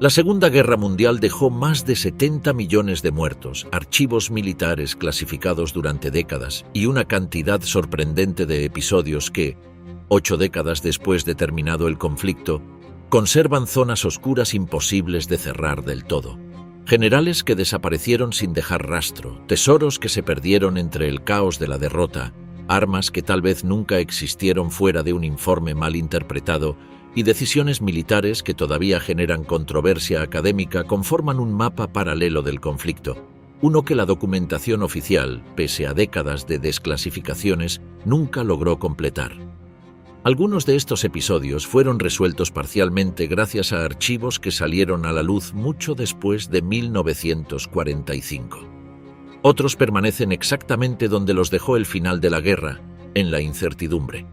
La Segunda Guerra Mundial dejó más de 70 millones de muertos, archivos militares clasificados durante décadas y una cantidad sorprendente de episodios que, 8 décadas después de terminado el conflicto, conservan zonas oscuras imposibles de cerrar del todo. Generales que desaparecieron sin dejar rastro, tesoros que se perdieron entre el caos de la derrota, armas que tal vez nunca existieron fuera de un informe mal interpretado y decisiones militares que todavía generan controversia académica conforman un mapa paralelo del conflicto, uno que la documentación oficial, pese a décadas de desclasificaciones, nunca logró completar. Algunos de estos episodios fueron resueltos parcialmente gracias a archivos que salieron a la luz mucho después de 1945. Otros permanecen exactamente donde los dejó el final de la guerra, en la incertidumbre.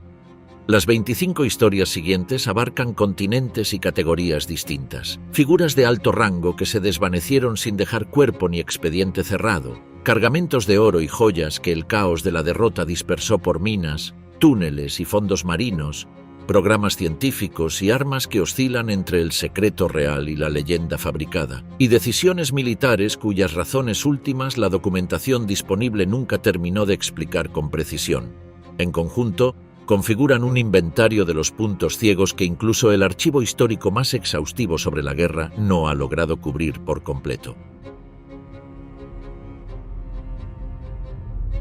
Las 25 historias siguientes abarcan continentes y categorías distintas. Figuras de alto rango que se desvanecieron sin dejar cuerpo ni expediente cerrado. Cargamentos de oro y joyas que el caos de la derrota dispersó por minas, túneles y fondos marinos. Programas científicos y armas que oscilan entre el secreto real y la leyenda fabricada. Y decisiones militares cuyas razones últimas la documentación disponible nunca terminó de explicar con precisión. En conjunto, configuran un inventario de los puntos ciegos que incluso el archivo histórico más exhaustivo sobre la guerra no ha logrado cubrir por completo.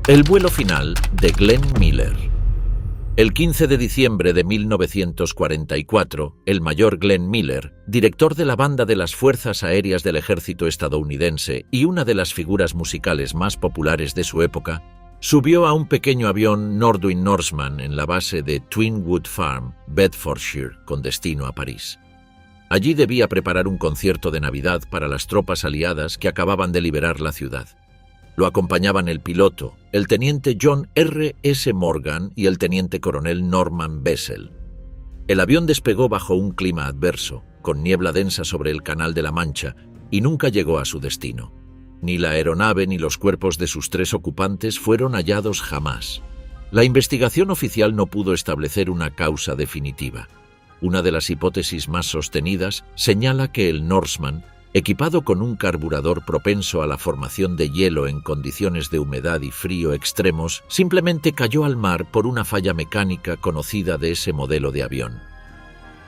El vuelo final de Glenn Miller. El 15 de diciembre de 1944, el mayor Glenn Miller, director de la banda de las Fuerzas Aéreas del Ejército estadounidense y una de las figuras musicales más populares de su época, subió a un pequeño avión Nordwind Norseman en la base de Twinwood Farm, Bedfordshire, con destino a París. Allí debía preparar un concierto de Navidad para las tropas aliadas que acababan de liberar la ciudad. Lo acompañaban el piloto, el teniente John R. S. Morgan y el teniente coronel Norman Bessel. El avión despegó bajo un clima adverso, con niebla densa sobre el Canal de la Mancha, y nunca llegó a su destino. Ni la aeronave ni los cuerpos de sus 3 ocupantes fueron hallados jamás. La investigación oficial no pudo establecer una causa definitiva. Una de las hipótesis más sostenidas señala que el Norseman, equipado con un carburador propenso a la formación de hielo en condiciones de humedad y frío extremos, simplemente cayó al mar por una falla mecánica conocida de ese modelo de avión.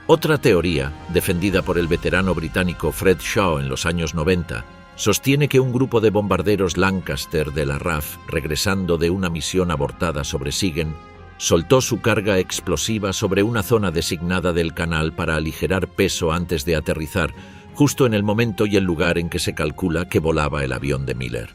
Otra teoría, defendida por el veterano británico Fred Shaw en los años 90, sostiene que un grupo de bombarderos Lancaster de la RAF, regresando de una misión abortada sobre Siegen, soltó su carga explosiva sobre una zona designada del canal para aligerar peso antes de aterrizar, justo en el momento y el lugar en que se calcula que volaba el avión de Miller.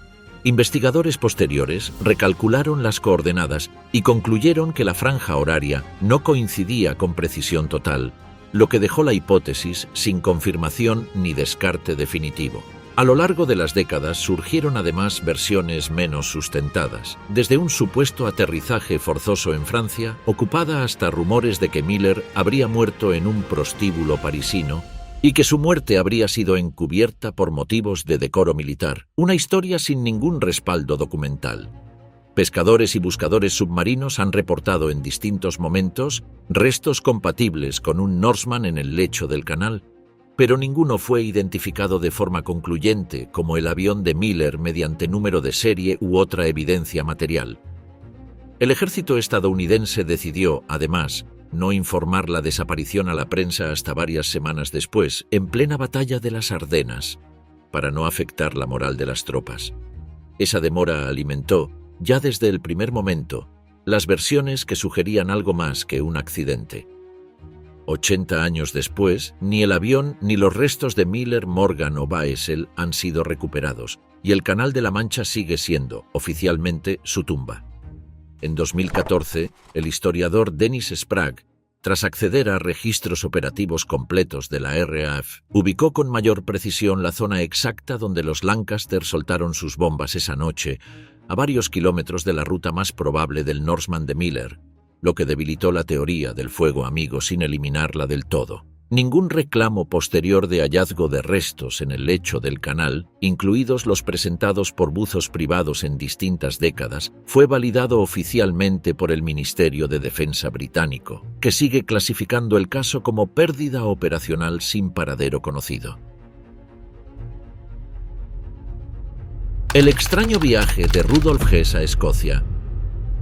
Investigadores posteriores recalcularon las coordenadas y concluyeron que la franja horaria no coincidía con precisión total, lo que dejó la hipótesis sin confirmación ni descarte definitivo. A lo largo de las décadas surgieron además versiones menos sustentadas, desde un supuesto aterrizaje forzoso en Francia, ocupada hasta rumores de que Miller habría muerto en un prostíbulo parisino y que su muerte habría sido encubierta por motivos de decoro militar, una historia sin ningún respaldo documental. Pescadores y buscadores submarinos han reportado en distintos momentos restos compatibles con un Norseman en el lecho del canal, pero ninguno fue identificado de forma concluyente como el avión de Miller mediante número de serie u otra evidencia material. El ejército estadounidense decidió, además, no informar la desaparición a la prensa hasta varias semanas después, en plena batalla de las Ardenas, para no afectar la moral de las tropas. Esa demora alimentó, ya desde el primer momento, las versiones que sugerían algo más que un accidente. 80 años después, ni el avión ni los restos de Miller, Morgan o Bessel han sido recuperados, y el Canal de la Mancha sigue siendo, oficialmente, su tumba. En 2014, el historiador Dennis Sprague, tras acceder a registros operativos completos de la RAF, ubicó con mayor precisión la zona exacta donde los Lancaster soltaron sus bombas esa noche, a varios kilómetros de la ruta más probable del Norseman de Miller, lo que debilitó la teoría del fuego amigo sin eliminarla del todo. Ningún reclamo posterior de hallazgo de restos en el lecho del canal, incluidos los presentados por buzos privados en distintas décadas, fue validado oficialmente por el Ministerio de Defensa británico, que sigue clasificando el caso como pérdida operacional sin paradero conocido. El extraño viaje de Rudolf Hess a Escocia.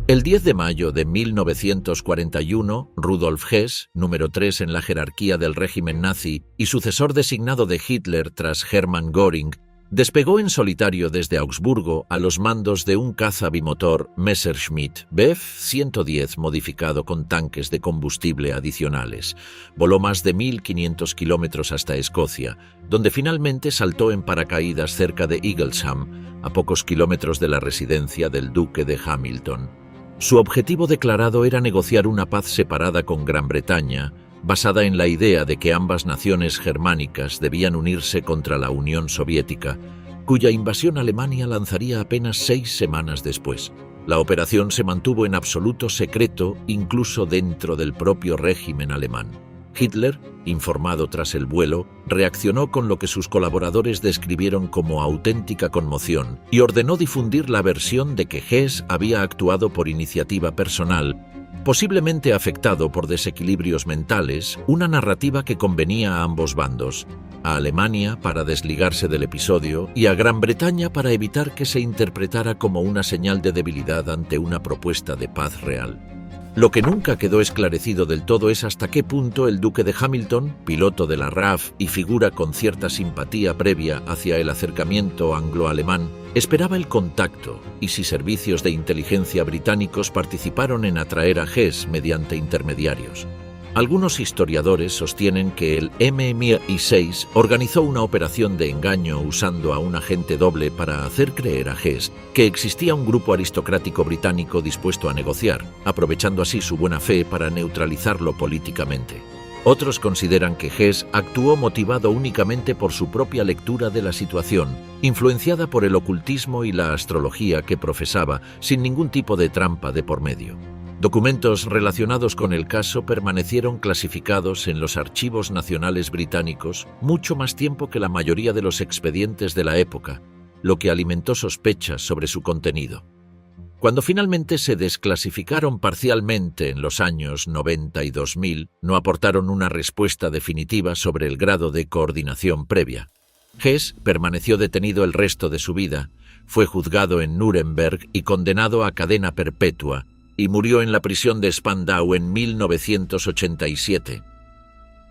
El 10 de mayo de 1941, Rudolf Hess, número 3 en la jerarquía del régimen nazi y sucesor designado de Hitler tras Hermann Göring, despegó en solitario desde Augsburgo a los mandos de un caza bimotor Messerschmitt Bf 110 modificado con tanques de combustible adicionales. Voló más de 1.500 kilómetros hasta Escocia, donde finalmente saltó en paracaídas cerca de Eaglesham, a pocos kilómetros de la residencia del duque de Hamilton. Su objetivo declarado era negociar una paz separada con Gran Bretaña, basada en la idea de que ambas naciones germánicas debían unirse contra la Unión Soviética, cuya invasión Alemania lanzaría apenas 6 semanas después. La operación se mantuvo en absoluto secreto, incluso dentro del propio régimen alemán. Hitler, informado tras el vuelo, reaccionó con lo que sus colaboradores describieron como auténtica conmoción y ordenó difundir la versión de que Hess había actuado por iniciativa personal, posiblemente afectado por desequilibrios mentales, una narrativa que convenía a ambos bandos, a Alemania para desligarse del episodio y a Gran Bretaña para evitar que se interpretara como una señal de debilidad ante una propuesta de paz real. Lo que nunca quedó esclarecido del todo es hasta qué punto el duque de Hamilton, piloto de la RAF y figura con cierta simpatía previa hacia el acercamiento anglo-alemán, esperaba el contacto y si servicios de inteligencia británicos participaron en atraer a Hess mediante intermediarios. Algunos historiadores sostienen que el MI6 organizó una operación de engaño usando a un agente doble para hacer creer a Hess que existía un grupo aristocrático británico dispuesto a negociar, aprovechando así su buena fe para neutralizarlo políticamente. Otros consideran que Hess actuó motivado únicamente por su propia lectura de la situación, influenciada por el ocultismo y la astrología que profesaba, sin ningún tipo de trampa de por medio. Documentos relacionados con el caso permanecieron clasificados en los archivos nacionales británicos mucho más tiempo que la mayoría de los expedientes de la época, lo que alimentó sospechas sobre su contenido. Cuando finalmente se desclasificaron parcialmente en los años 90 y 2000, no aportaron una respuesta definitiva sobre el grado de coordinación previa. Hess permaneció detenido el resto de su vida, fue juzgado en Nuremberg y condenado a cadena perpetua, y murió en la prisión de Spandau en 1987.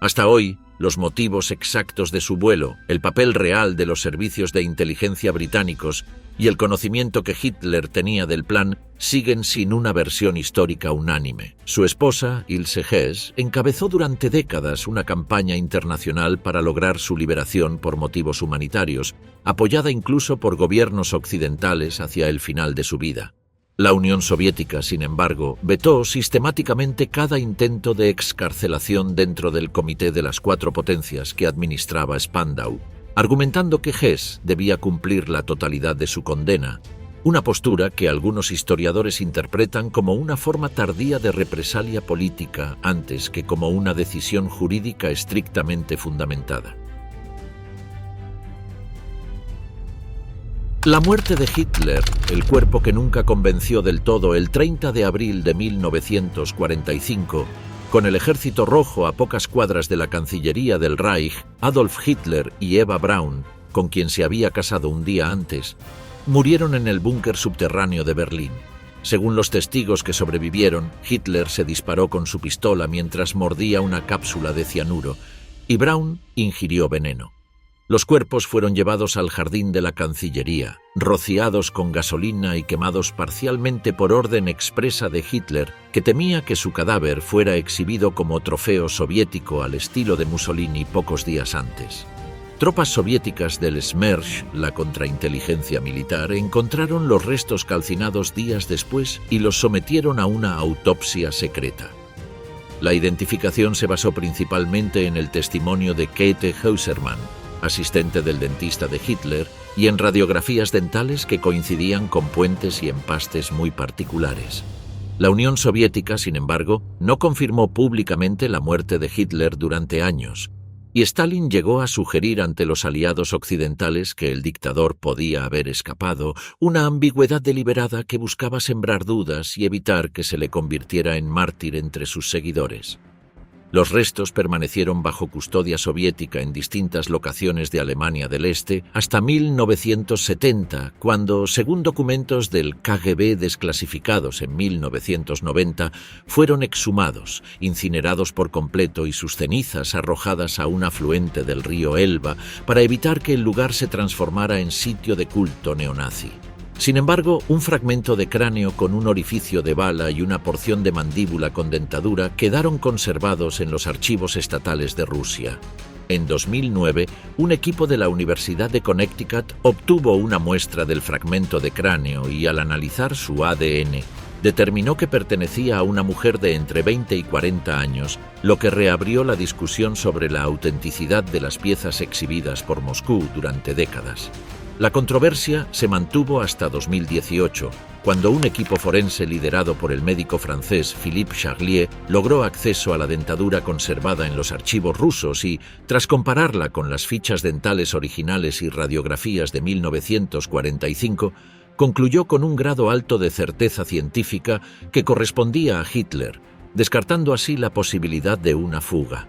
Hasta hoy, los motivos exactos de su vuelo, el papel real de los servicios de inteligencia británicos y el conocimiento que Hitler tenía del plan siguen sin una versión histórica unánime. Su esposa, Ilse Hess, encabezó durante décadas una campaña internacional para lograr su liberación por motivos humanitarios, apoyada incluso por gobiernos occidentales hacia el final de su vida. La Unión Soviética, sin embargo, vetó sistemáticamente cada intento de excarcelación dentro del Comité de las Cuatro Potencias que administraba Spandau, argumentando que Hess debía cumplir la totalidad de su condena, una postura que algunos historiadores interpretan como una forma tardía de represalia política antes que como una decisión jurídica estrictamente fundamentada. La muerte de Hitler, el cuerpo que nunca convenció del todo el 30 de abril de 1945, con el Ejército Rojo a pocas cuadras de la Cancillería del Reich, Adolf Hitler y Eva Braun, con quien se había casado un día antes, murieron en el búnker subterráneo de Berlín. Según los testigos que sobrevivieron, Hitler se disparó con su pistola mientras mordía una cápsula de cianuro y Braun ingirió veneno. Los cuerpos fueron llevados al jardín de la Cancillería, rociados con gasolina y quemados parcialmente por orden expresa de Hitler, que temía que su cadáver fuera exhibido como trofeo soviético al estilo de Mussolini pocos días antes. Tropas soviéticas del Smersh, la contrainteligencia militar, encontraron los restos calcinados días después y los sometieron a una autopsia secreta. La identificación se basó principalmente en el testimonio de Käthe Hausermann, asistente del dentista de Hitler, y en radiografías dentales que coincidían con puentes y empastes muy particulares. La Unión Soviética, sin embargo, no confirmó públicamente la muerte de Hitler durante años, y Stalin llegó a sugerir ante los aliados occidentales que el dictador podía haber escapado, una ambigüedad deliberada que buscaba sembrar dudas y evitar que se le convirtiera en mártir entre sus seguidores. Los restos permanecieron bajo custodia soviética en distintas locaciones de Alemania del Este hasta 1970, cuando, según documentos del KGB desclasificados en 1990, fueron exhumados, incinerados por completo y sus cenizas arrojadas a un afluente del río Elba para evitar que el lugar se transformara en sitio de culto neonazi. Sin embargo, un fragmento de cráneo con un orificio de bala y una porción de mandíbula con dentadura quedaron conservados en los archivos estatales de Rusia. En 2009, un equipo de la Universidad de Connecticut obtuvo una muestra del fragmento de cráneo y, al analizar su ADN, determinó que pertenecía a una mujer de entre 20 y 40 años, lo que reabrió la discusión sobre la autenticidad de las piezas exhibidas por Moscú durante décadas. La controversia se mantuvo hasta 2018, cuando un equipo forense liderado por el médico francés Philippe Chaglier logró acceso a la dentadura conservada en los archivos rusos y, tras compararla con las fichas dentales originales y radiografías de 1945, concluyó con un grado alto de certeza científica que correspondía a Hitler, descartando así la posibilidad de una fuga.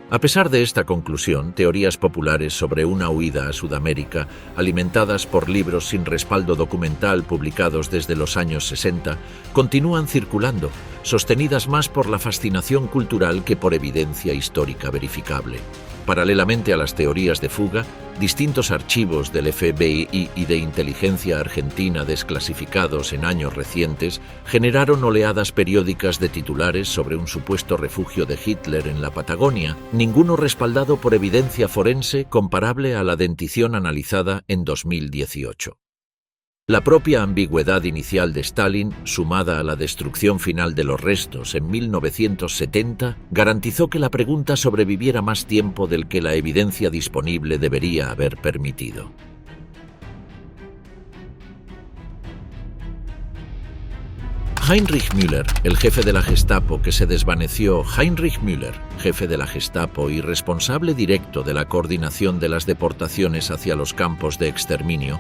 A pesar de esta conclusión, teorías populares sobre una huida a Sudamérica, alimentadas por libros sin respaldo documental publicados desde los años 60, continúan circulando, sostenidas más por la fascinación cultural que por evidencia histórica verificable. Paralelamente a las teorías de fuga, distintos archivos del FBI y de inteligencia argentina desclasificados en años recientes generaron oleadas periódicas de titulares sobre un supuesto refugio de Hitler en la Patagonia, ninguno respaldado por evidencia forense comparable a la dentición analizada en 2018. La propia ambigüedad inicial de Stalin, sumada a la destrucción final de los restos en 1970, garantizó que la pregunta sobreviviera más tiempo del que la evidencia disponible debería haber permitido. Heinrich Müller, el jefe de la Gestapo que se desvaneció. Heinrich Müller, jefe de la Gestapo y responsable directo de la coordinación de las deportaciones hacia los campos de exterminio,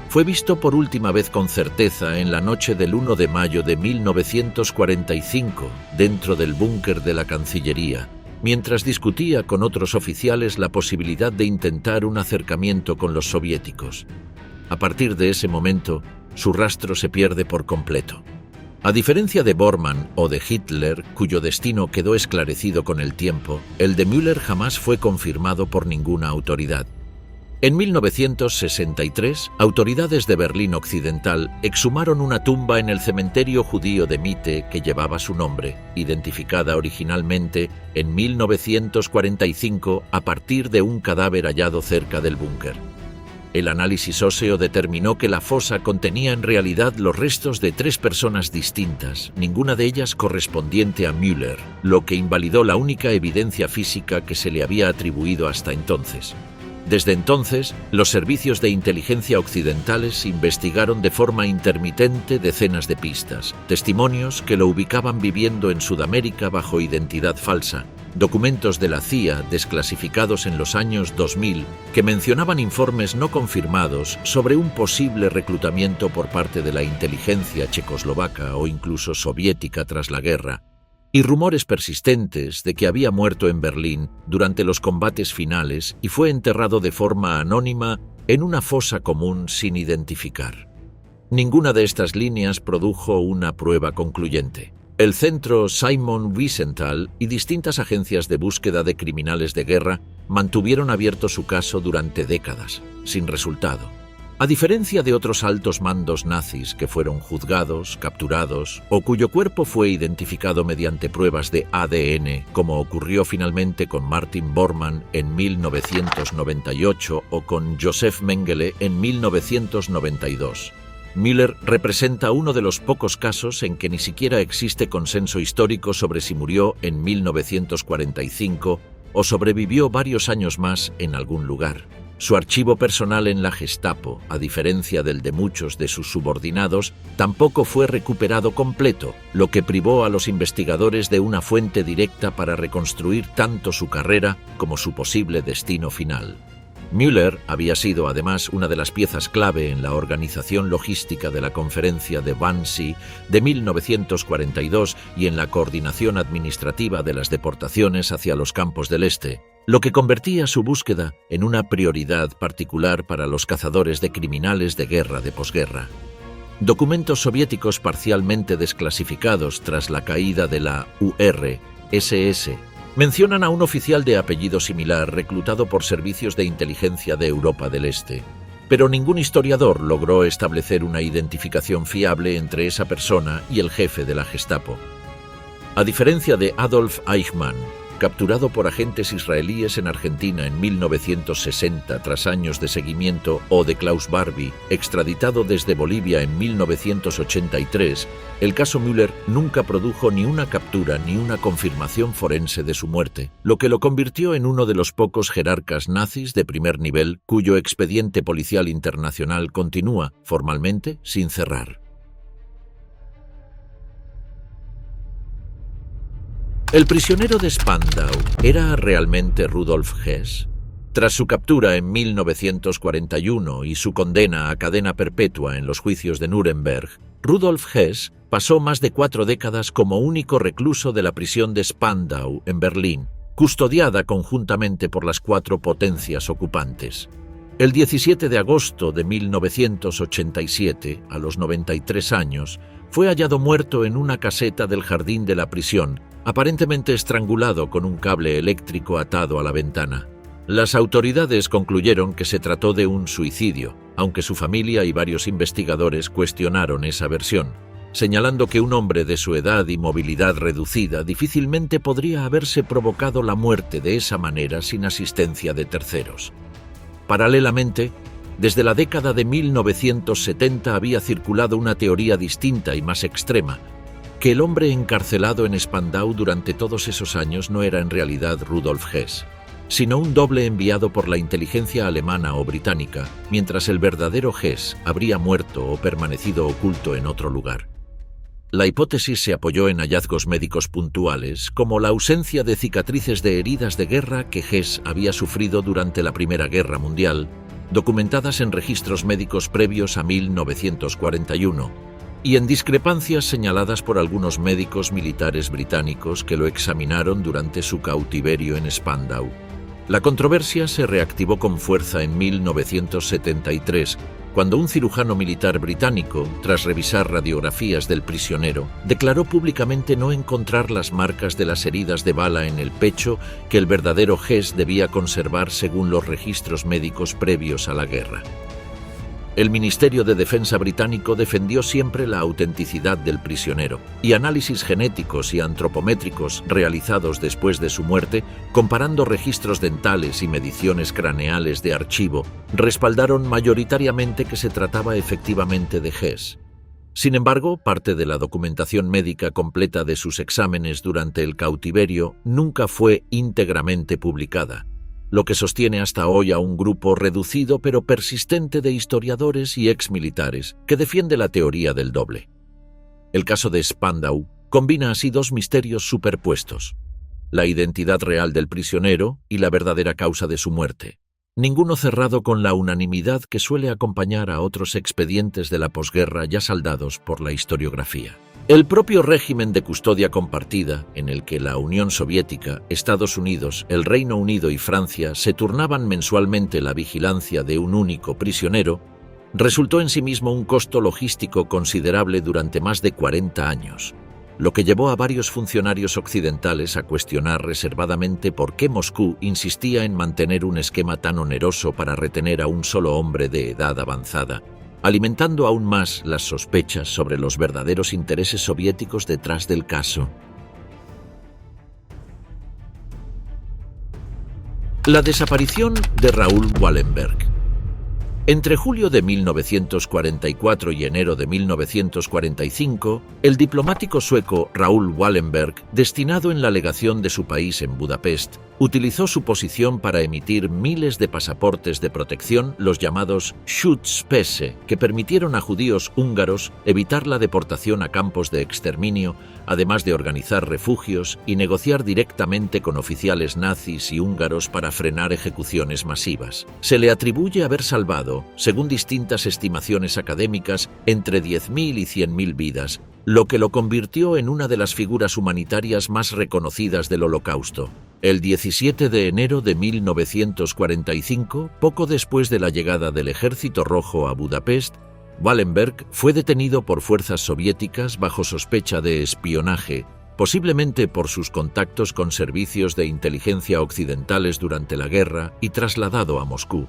fue visto por última vez con certeza en la noche del 1 de mayo de 1945 dentro del búnker de la Cancillería, mientras discutía con otros oficiales la posibilidad de intentar un acercamiento con los soviéticos. A partir de ese momento, su rastro se pierde por completo. A diferencia de Bormann o de Hitler, cuyo destino quedó esclarecido con el tiempo, el de Müller jamás fue confirmado por ninguna autoridad. En 1963, autoridades de Berlín Occidental exhumaron una tumba en el cementerio judío de Mitte que llevaba su nombre, identificada originalmente en 1945 a partir de un cadáver hallado cerca del búnker. El análisis óseo determinó que la fosa contenía en realidad los restos de 3 personas distintas, ninguna de ellas correspondiente a Müller, lo que invalidó la única evidencia física que se le había atribuido hasta entonces. Desde entonces, los servicios de inteligencia occidentales investigaron de forma intermitente decenas de pistas, testimonios que lo ubicaban viviendo en Sudamérica bajo identidad falsa, documentos de la CIA desclasificados en los años 2000 que mencionaban informes no confirmados sobre un posible reclutamiento por parte de la inteligencia checoslovaca o incluso soviética tras la guerra, y rumores persistentes de que había muerto en Berlín durante los combates finales y fue enterrado de forma anónima en una fosa común sin identificar. Ninguna de estas líneas produjo una prueba concluyente. El centro Simon Wiesenthal y distintas agencias de búsqueda de criminales de guerra mantuvieron abierto su caso durante décadas, sin resultado. A diferencia de otros altos mandos nazis que fueron juzgados, capturados o cuyo cuerpo fue identificado mediante pruebas de ADN, como ocurrió finalmente con Martin Bormann en 1998 o con Josef Mengele en 1992. Müller representa uno de los pocos casos en que ni siquiera existe consenso histórico sobre si murió en 1945 o sobrevivió varios años más en algún lugar. Su archivo personal en la Gestapo, a diferencia del de muchos de sus subordinados, tampoco fue recuperado completo, lo que privó a los investigadores de una fuente directa para reconstruir tanto su carrera como su posible destino final. Müller había sido además una de las piezas clave en la organización logística de la conferencia de Wannsee de 1942 y en la coordinación administrativa de las deportaciones hacia los campos del Este, lo que convertía su búsqueda en una prioridad particular para los cazadores de criminales de guerra de posguerra. Documentos soviéticos parcialmente desclasificados tras la caída de la URSS mencionan a un oficial de apellido similar reclutado por servicios de inteligencia de Europa del Este, pero ningún historiador logró establecer una identificación fiable entre esa persona y el jefe de la Gestapo. A diferencia de Adolf Eichmann, capturado por agentes israelíes en Argentina en 1960 tras años de seguimiento, o de Klaus Barbie, extraditado desde Bolivia en 1983, el caso Müller nunca produjo ni una captura ni una confirmación forense de su muerte, lo que lo convirtió en uno de los pocos jerarcas nazis de primer nivel cuyo expediente policial internacional continúa, formalmente, sin cerrar. ¿El prisionero de Spandau era realmente Rudolf Hess? Tras su captura en 1941 y su condena a cadena perpetua en los juicios de Nuremberg, Rudolf Hess pasó más de 4 décadas como único recluso de la prisión de Spandau en Berlín, custodiada conjuntamente por las 4 potencias ocupantes. El 17 de agosto de 1987, a los 93 años, fue hallado muerto en una caseta del jardín de la prisión, aparentemente estrangulado con un cable eléctrico atado a la ventana. Las autoridades concluyeron que se trató de un suicidio, aunque su familia y varios investigadores cuestionaron esa versión, señalando que un hombre de su edad y movilidad reducida difícilmente podría haberse provocado la muerte de esa manera sin asistencia de terceros. Paralelamente, desde la década de 1970 había circulado una teoría distinta y más extrema, que el hombre encarcelado en Spandau durante todos esos años no era en realidad Rudolf Hess, sino un doble enviado por la inteligencia alemana o británica, mientras el verdadero Hess habría muerto o permanecido oculto en otro lugar. La hipótesis se apoyó en hallazgos médicos puntuales, como la ausencia de cicatrices de heridas de guerra que Hess había sufrido durante la Primera Guerra Mundial, documentadas en registros médicos previos a 1941, y en discrepancias señaladas por algunos médicos militares británicos que lo examinaron durante su cautiverio en Spandau. La controversia se reactivó con fuerza en 1973, cuando un cirujano militar británico, tras revisar radiografías del prisionero, declaró públicamente no encontrar las marcas de las heridas de bala en el pecho que el verdadero Hess debía conservar según los registros médicos previos a la guerra. El Ministerio de Defensa británico defendió siempre la autenticidad del prisionero, y análisis genéticos y antropométricos realizados después de su muerte, comparando registros dentales y mediciones craneales de archivo, respaldaron mayoritariamente que se trataba efectivamente de Hess. Sin embargo, parte de la documentación médica completa de sus exámenes durante el cautiverio nunca fue íntegramente publicada, lo que sostiene hasta hoy a un grupo reducido pero persistente de historiadores y exmilitares que defiende la teoría del doble. El caso de Spandau combina así 2 misterios superpuestos: la identidad real del prisionero y la verdadera causa de su muerte, ninguno cerrado con la unanimidad que suele acompañar a otros expedientes de la posguerra ya saldados por la historiografía. El propio régimen de custodia compartida, en el que la Unión Soviética, Estados Unidos, el Reino Unido y Francia se turnaban mensualmente la vigilancia de un único prisionero, resultó en sí mismo un costo logístico considerable durante más de 40 años, lo que llevó a varios funcionarios occidentales a cuestionar reservadamente por qué Moscú insistía en mantener un esquema tan oneroso para retener a un solo hombre de edad avanzada, alimentando aún más las sospechas sobre los verdaderos intereses soviéticos detrás del caso. La desaparición de Raoul Wallenberg. Entre julio de 1944 y enero de 1945, el diplomático sueco Raoul Wallenberg, destinado en la legación de su país en Budapest, utilizó su posición para emitir miles de pasaportes de protección, los llamados Schutzpässe, que permitieron a judíos húngaros evitar la deportación a campos de exterminio, además de organizar refugios y negociar directamente con oficiales nazis y húngaros para frenar ejecuciones masivas. Se le atribuye haber salvado, según distintas estimaciones académicas, entre 10.000 y 100.000 vidas, lo que lo convirtió en una de las figuras humanitarias más reconocidas del Holocausto. El 17 de enero de 1945, poco después de la llegada del Ejército Rojo a Budapest, Wallenberg fue detenido por fuerzas soviéticas bajo sospecha de espionaje, posiblemente por sus contactos con servicios de inteligencia occidentales durante la guerra, y trasladado a Moscú.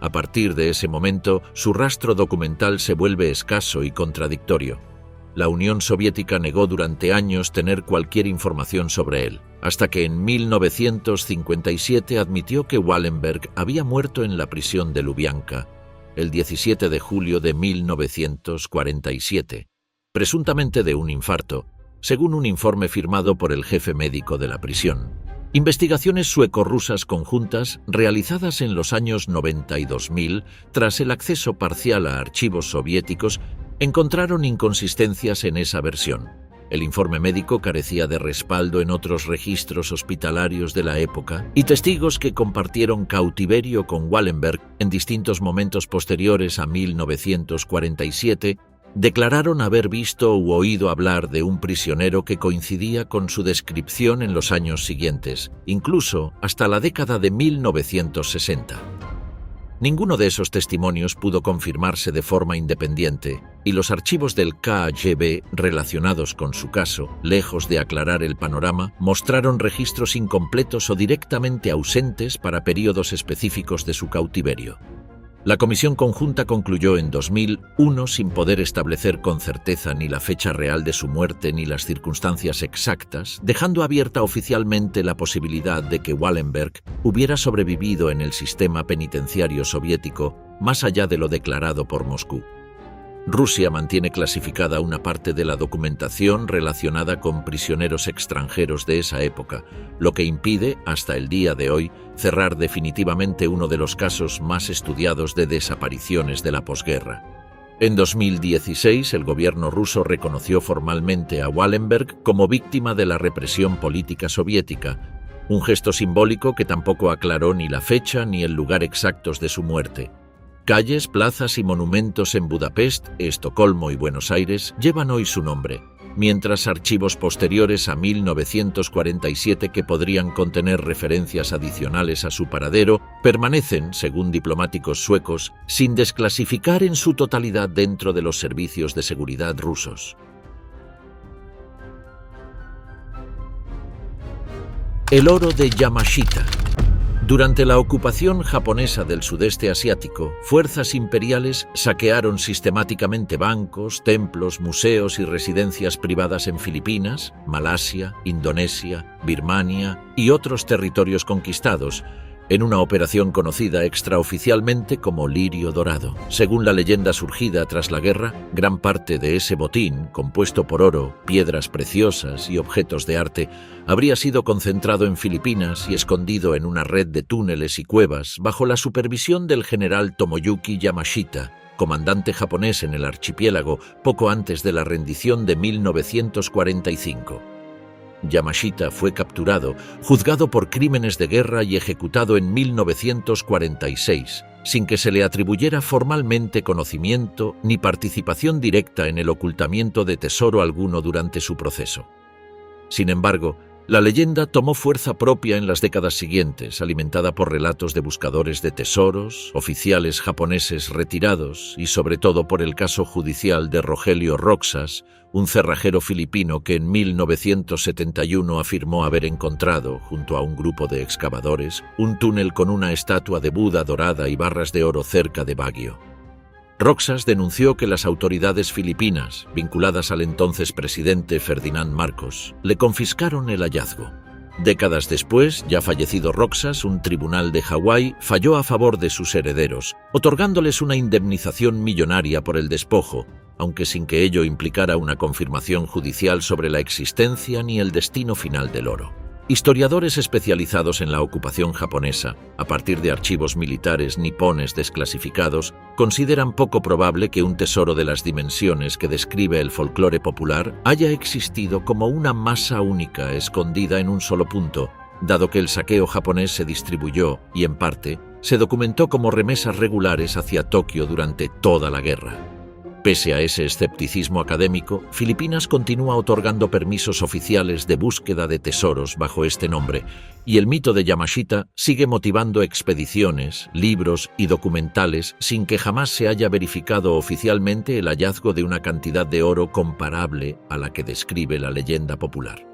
A partir de ese momento, su rastro documental se vuelve escaso y contradictorio. La Unión Soviética negó durante años tener cualquier información sobre él, hasta que en 1957 admitió que Wallenberg había muerto en la prisión de Lubianka, el 17 de julio de 1947, presuntamente de un infarto, según un informe firmado por el jefe médico de la prisión. Investigaciones sueco-rusas conjuntas, realizadas en los años 90 y 2000, tras el acceso parcial a archivos soviéticos, encontraron inconsistencias en esa versión. El informe médico carecía de respaldo en otros registros hospitalarios de la época, y testigos que compartieron cautiverio con Wallenberg en distintos momentos posteriores a 1947 declararon haber visto u oído hablar de un prisionero que coincidía con su descripción en los años siguientes, incluso hasta la década de 1960. Ninguno de esos testimonios pudo confirmarse de forma independiente, y los archivos del KGB relacionados con su caso, lejos de aclarar el panorama, mostraron registros incompletos o directamente ausentes para periodos específicos de su cautiverio. La comisión conjunta concluyó en 2001 sin poder establecer con certeza ni la fecha real de su muerte ni las circunstancias exactas, dejando abierta oficialmente la posibilidad de que Wallenberg hubiera sobrevivido en el sistema penitenciario soviético más allá de lo declarado por Moscú. Rusia mantiene clasificada una parte de la documentación relacionada con prisioneros extranjeros de esa época, lo que impide, hasta el día de hoy, cerrar definitivamente uno de los casos más estudiados de desapariciones de la posguerra. En 2016, el gobierno ruso reconoció formalmente a Wallenberg como víctima de la represión política soviética, un gesto simbólico que tampoco aclaró ni la fecha ni el lugar exactos de su muerte. Calles, plazas y monumentos en Budapest, Estocolmo y Buenos Aires llevan hoy su nombre, mientras archivos posteriores a 1947 que podrían contener referencias adicionales a su paradero permanecen, según diplomáticos suecos, sin desclasificar en su totalidad dentro de los servicios de seguridad rusos. El oro de Yamashita. Durante la ocupación japonesa del sudeste asiático, fuerzas imperiales saquearon sistemáticamente bancos, templos, museos y residencias privadas en Filipinas, Malasia, Indonesia, Birmania y otros territorios conquistados, en una operación conocida extraoficialmente como Lirio Dorado. Según la leyenda surgida tras la guerra, gran parte de ese botín, compuesto por oro, piedras preciosas y objetos de arte, habría sido concentrado en Filipinas y escondido en una red de túneles y cuevas bajo la supervisión del general Tomoyuki Yamashita, comandante japonés en el archipiélago poco antes de la rendición de 1945. Yamashita fue capturado, juzgado por crímenes de guerra y ejecutado en 1946, sin que se le atribuyera formalmente conocimiento ni participación directa en el ocultamiento de tesoro alguno durante su proceso. Sin embargo, la leyenda tomó fuerza propia en las décadas siguientes, alimentada por relatos de buscadores de tesoros, oficiales japoneses retirados y sobre todo por el caso judicial de Rogelio Roxas, un cerrajero filipino que en 1971 afirmó haber encontrado, junto a un grupo de excavadores, un túnel con una estatua de Buda dorada y barras de oro cerca de Baguio. Roxas denunció que las autoridades filipinas, vinculadas al entonces presidente Ferdinand Marcos, le confiscaron el hallazgo. Décadas después, ya fallecido Roxas, un tribunal de Hawái falló a favor de sus herederos, otorgándoles una indemnización millonaria por el despojo, aunque sin que ello implicara una confirmación judicial sobre la existencia ni el destino final del oro. Historiadores especializados en la ocupación japonesa, a partir de archivos militares nipones desclasificados, consideran poco probable que un tesoro de las dimensiones que describe el folclore popular haya existido como una masa única escondida en un solo punto, dado que el saqueo japonés se distribuyó y, en parte, se documentó como remesas regulares hacia Tokio durante toda la guerra. Pese a ese escepticismo académico, Filipinas continúa otorgando permisos oficiales de búsqueda de tesoros bajo este nombre, y el mito de Yamashita sigue motivando expediciones, libros y documentales sin que jamás se haya verificado oficialmente el hallazgo de una cantidad de oro comparable a la que describe la leyenda popular.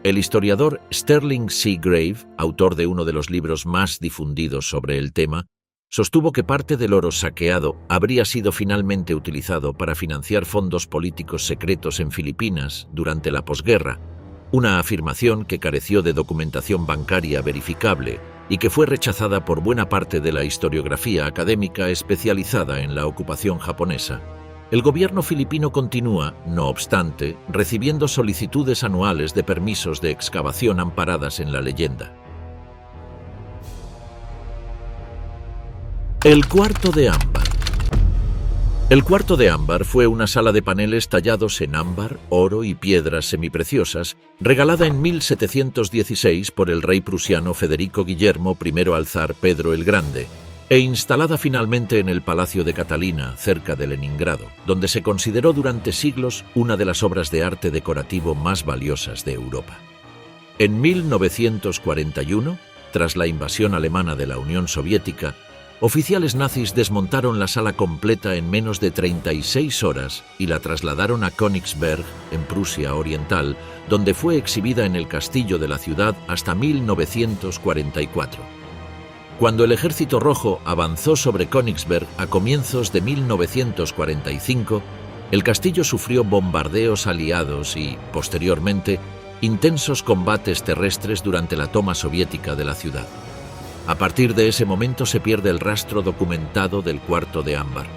El historiador Sterling C. Grave, autor de uno de los libros más difundidos sobre el tema, sostuvo que parte del oro saqueado habría sido finalmente utilizado para financiar fondos políticos secretos en Filipinas durante la posguerra, una afirmación que careció de documentación bancaria verificable y que fue rechazada por buena parte de la historiografía académica especializada en la ocupación japonesa. El gobierno filipino continúa, no obstante, recibiendo solicitudes anuales de permisos de excavación amparadas en la leyenda. El cuarto de ámbar. El cuarto de ámbar fue una sala de paneles tallados en ámbar, oro y piedras semipreciosas, regalada en 1716 por el rey prusiano Federico Guillermo I al zar Pedro el Grande, e instalada finalmente en el Palacio de Catalina, cerca de Leningrado, donde se consideró durante siglos una de las obras de arte decorativo más valiosas de Europa. En 1941, tras la invasión alemana de la Unión Soviética, oficiales nazis desmontaron la sala completa en menos de 36 horas y la trasladaron a Königsberg, en Prusia Oriental, donde fue exhibida en el castillo de la ciudad hasta 1944. Cuando el Ejército Rojo avanzó sobre Königsberg a comienzos de 1945, el castillo sufrió bombardeos aliados y, posteriormente, intensos combates terrestres durante la toma soviética de la ciudad. A partir de ese momento se pierde el rastro documentado del cuarto de ámbar.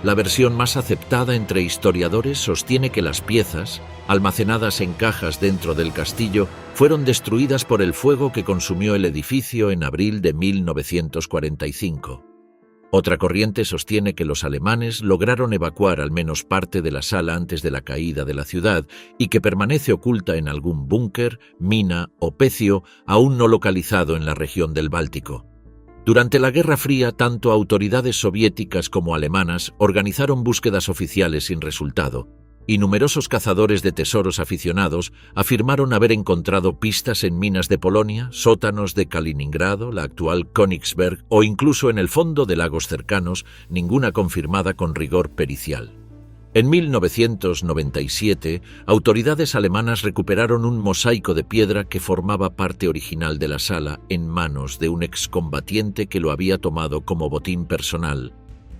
La versión más aceptada entre historiadores sostiene que las piezas, almacenadas en cajas dentro del castillo, fueron destruidas por el fuego que consumió el edificio en abril de 1945. Otra corriente sostiene que los alemanes lograron evacuar al menos parte de la sala antes de la caída de la ciudad y que permanece oculta en algún búnker, mina o pecio aún no localizado en la región del Báltico. Durante la Guerra Fría, tanto autoridades soviéticas como alemanas organizaron búsquedas oficiales sin resultado, y numerosos cazadores de tesoros aficionados afirmaron haber encontrado pistas en minas de Polonia, sótanos de Kaliningrado, la actual Königsberg, o incluso en el fondo de lagos cercanos, ninguna confirmada con rigor pericial. En 1997, autoridades alemanas recuperaron un mosaico de piedra que formaba parte original de la sala en manos de un excombatiente que lo había tomado como botín personal,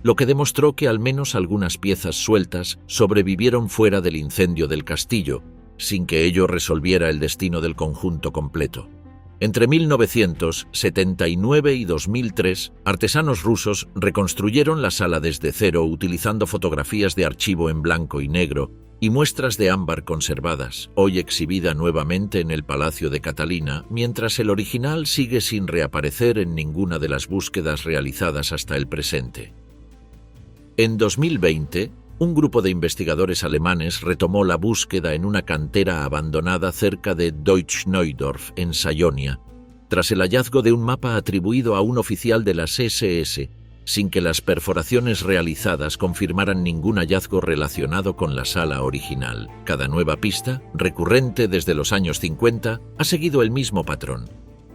lo que demostró que al menos algunas piezas sueltas sobrevivieron fuera del incendio del castillo, sin que ello resolviera el destino del conjunto completo. Entre 1979 y 2003, artesanos rusos reconstruyeron la sala desde cero utilizando fotografías de archivo en blanco y negro y muestras de ámbar conservadas, hoy exhibida nuevamente en el Palacio de Catalina, mientras el original sigue sin reaparecer en ninguna de las búsquedas realizadas hasta el presente. En 2020, un grupo de investigadores alemanes retomó la búsqueda en una cantera abandonada cerca de Deutsch-Neudorf, en Sajonia, tras el hallazgo de un mapa atribuido a un oficial de las SS, sin que las perforaciones realizadas confirmaran ningún hallazgo relacionado con la sala original. Cada nueva pista, recurrente desde los años 50, ha seguido el mismo patrón.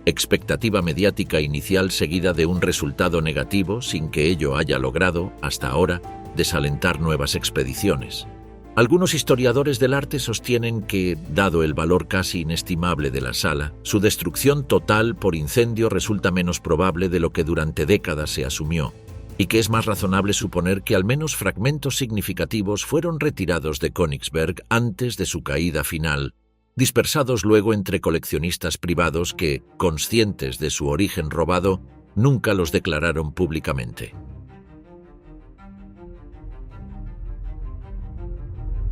Expectativa mediática inicial seguida de un resultado negativo sin que ello haya logrado, hasta ahora, desalentar nuevas expediciones. Algunos historiadores del arte sostienen que, dado el valor casi inestimable de la sala, su destrucción total por incendio resulta menos probable de lo que durante décadas se asumió, y que es más razonable suponer que al menos fragmentos significativos fueron retirados de Königsberg antes de su caída final, dispersados luego entre coleccionistas privados que, conscientes de su origen robado, nunca los declararon públicamente.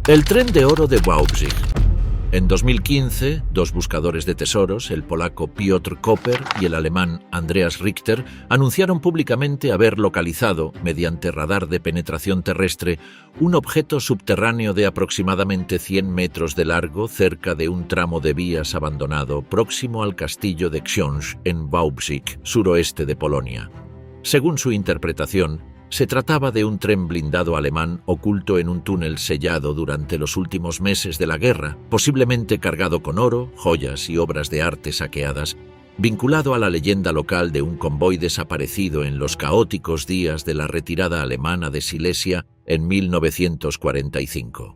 El tren de oro de Wałbrzych. En 2015, dos buscadores de tesoros, el polaco Piotr Koper y el alemán Andreas Richter, anunciaron públicamente haber localizado, mediante radar de penetración terrestre, un objeto subterráneo de aproximadamente 100 metros de largo cerca de un tramo de vías abandonado próximo al castillo de Książ en Wałbrzych, suroeste de Polonia. Según su interpretación, se trataba de un tren blindado alemán oculto en un túnel sellado durante los últimos meses de la guerra, posiblemente cargado con oro, joyas y obras de arte saqueadas, vinculado a la leyenda local de un convoy desaparecido en los caóticos días de la retirada alemana de Silesia en 1945.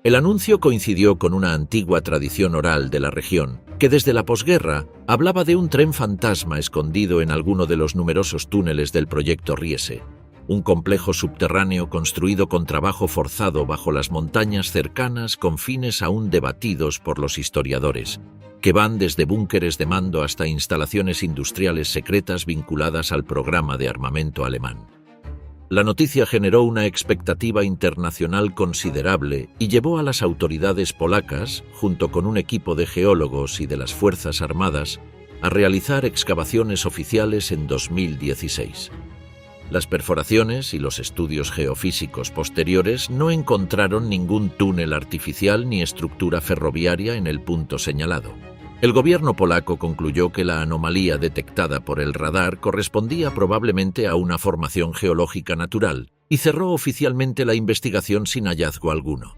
El anuncio coincidió con una antigua tradición oral de la región, que desde la posguerra hablaba de un tren fantasma escondido en alguno de los numerosos túneles del proyecto Riese, un complejo subterráneo construido con trabajo forzado bajo las montañas cercanas con fines aún debatidos por los historiadores, que van desde búnkeres de mando hasta instalaciones industriales secretas vinculadas al programa de armamento alemán. La noticia generó una expectativa internacional considerable y llevó a las autoridades polacas, junto con un equipo de geólogos y de las Fuerzas Armadas, a realizar excavaciones oficiales en 2016. Las perforaciones y los estudios geofísicos posteriores no encontraron ningún túnel artificial ni estructura ferroviaria en el punto señalado. El gobierno polaco concluyó que la anomalía detectada por el radar correspondía probablemente a una formación geológica natural y cerró oficialmente la investigación sin hallazgo alguno.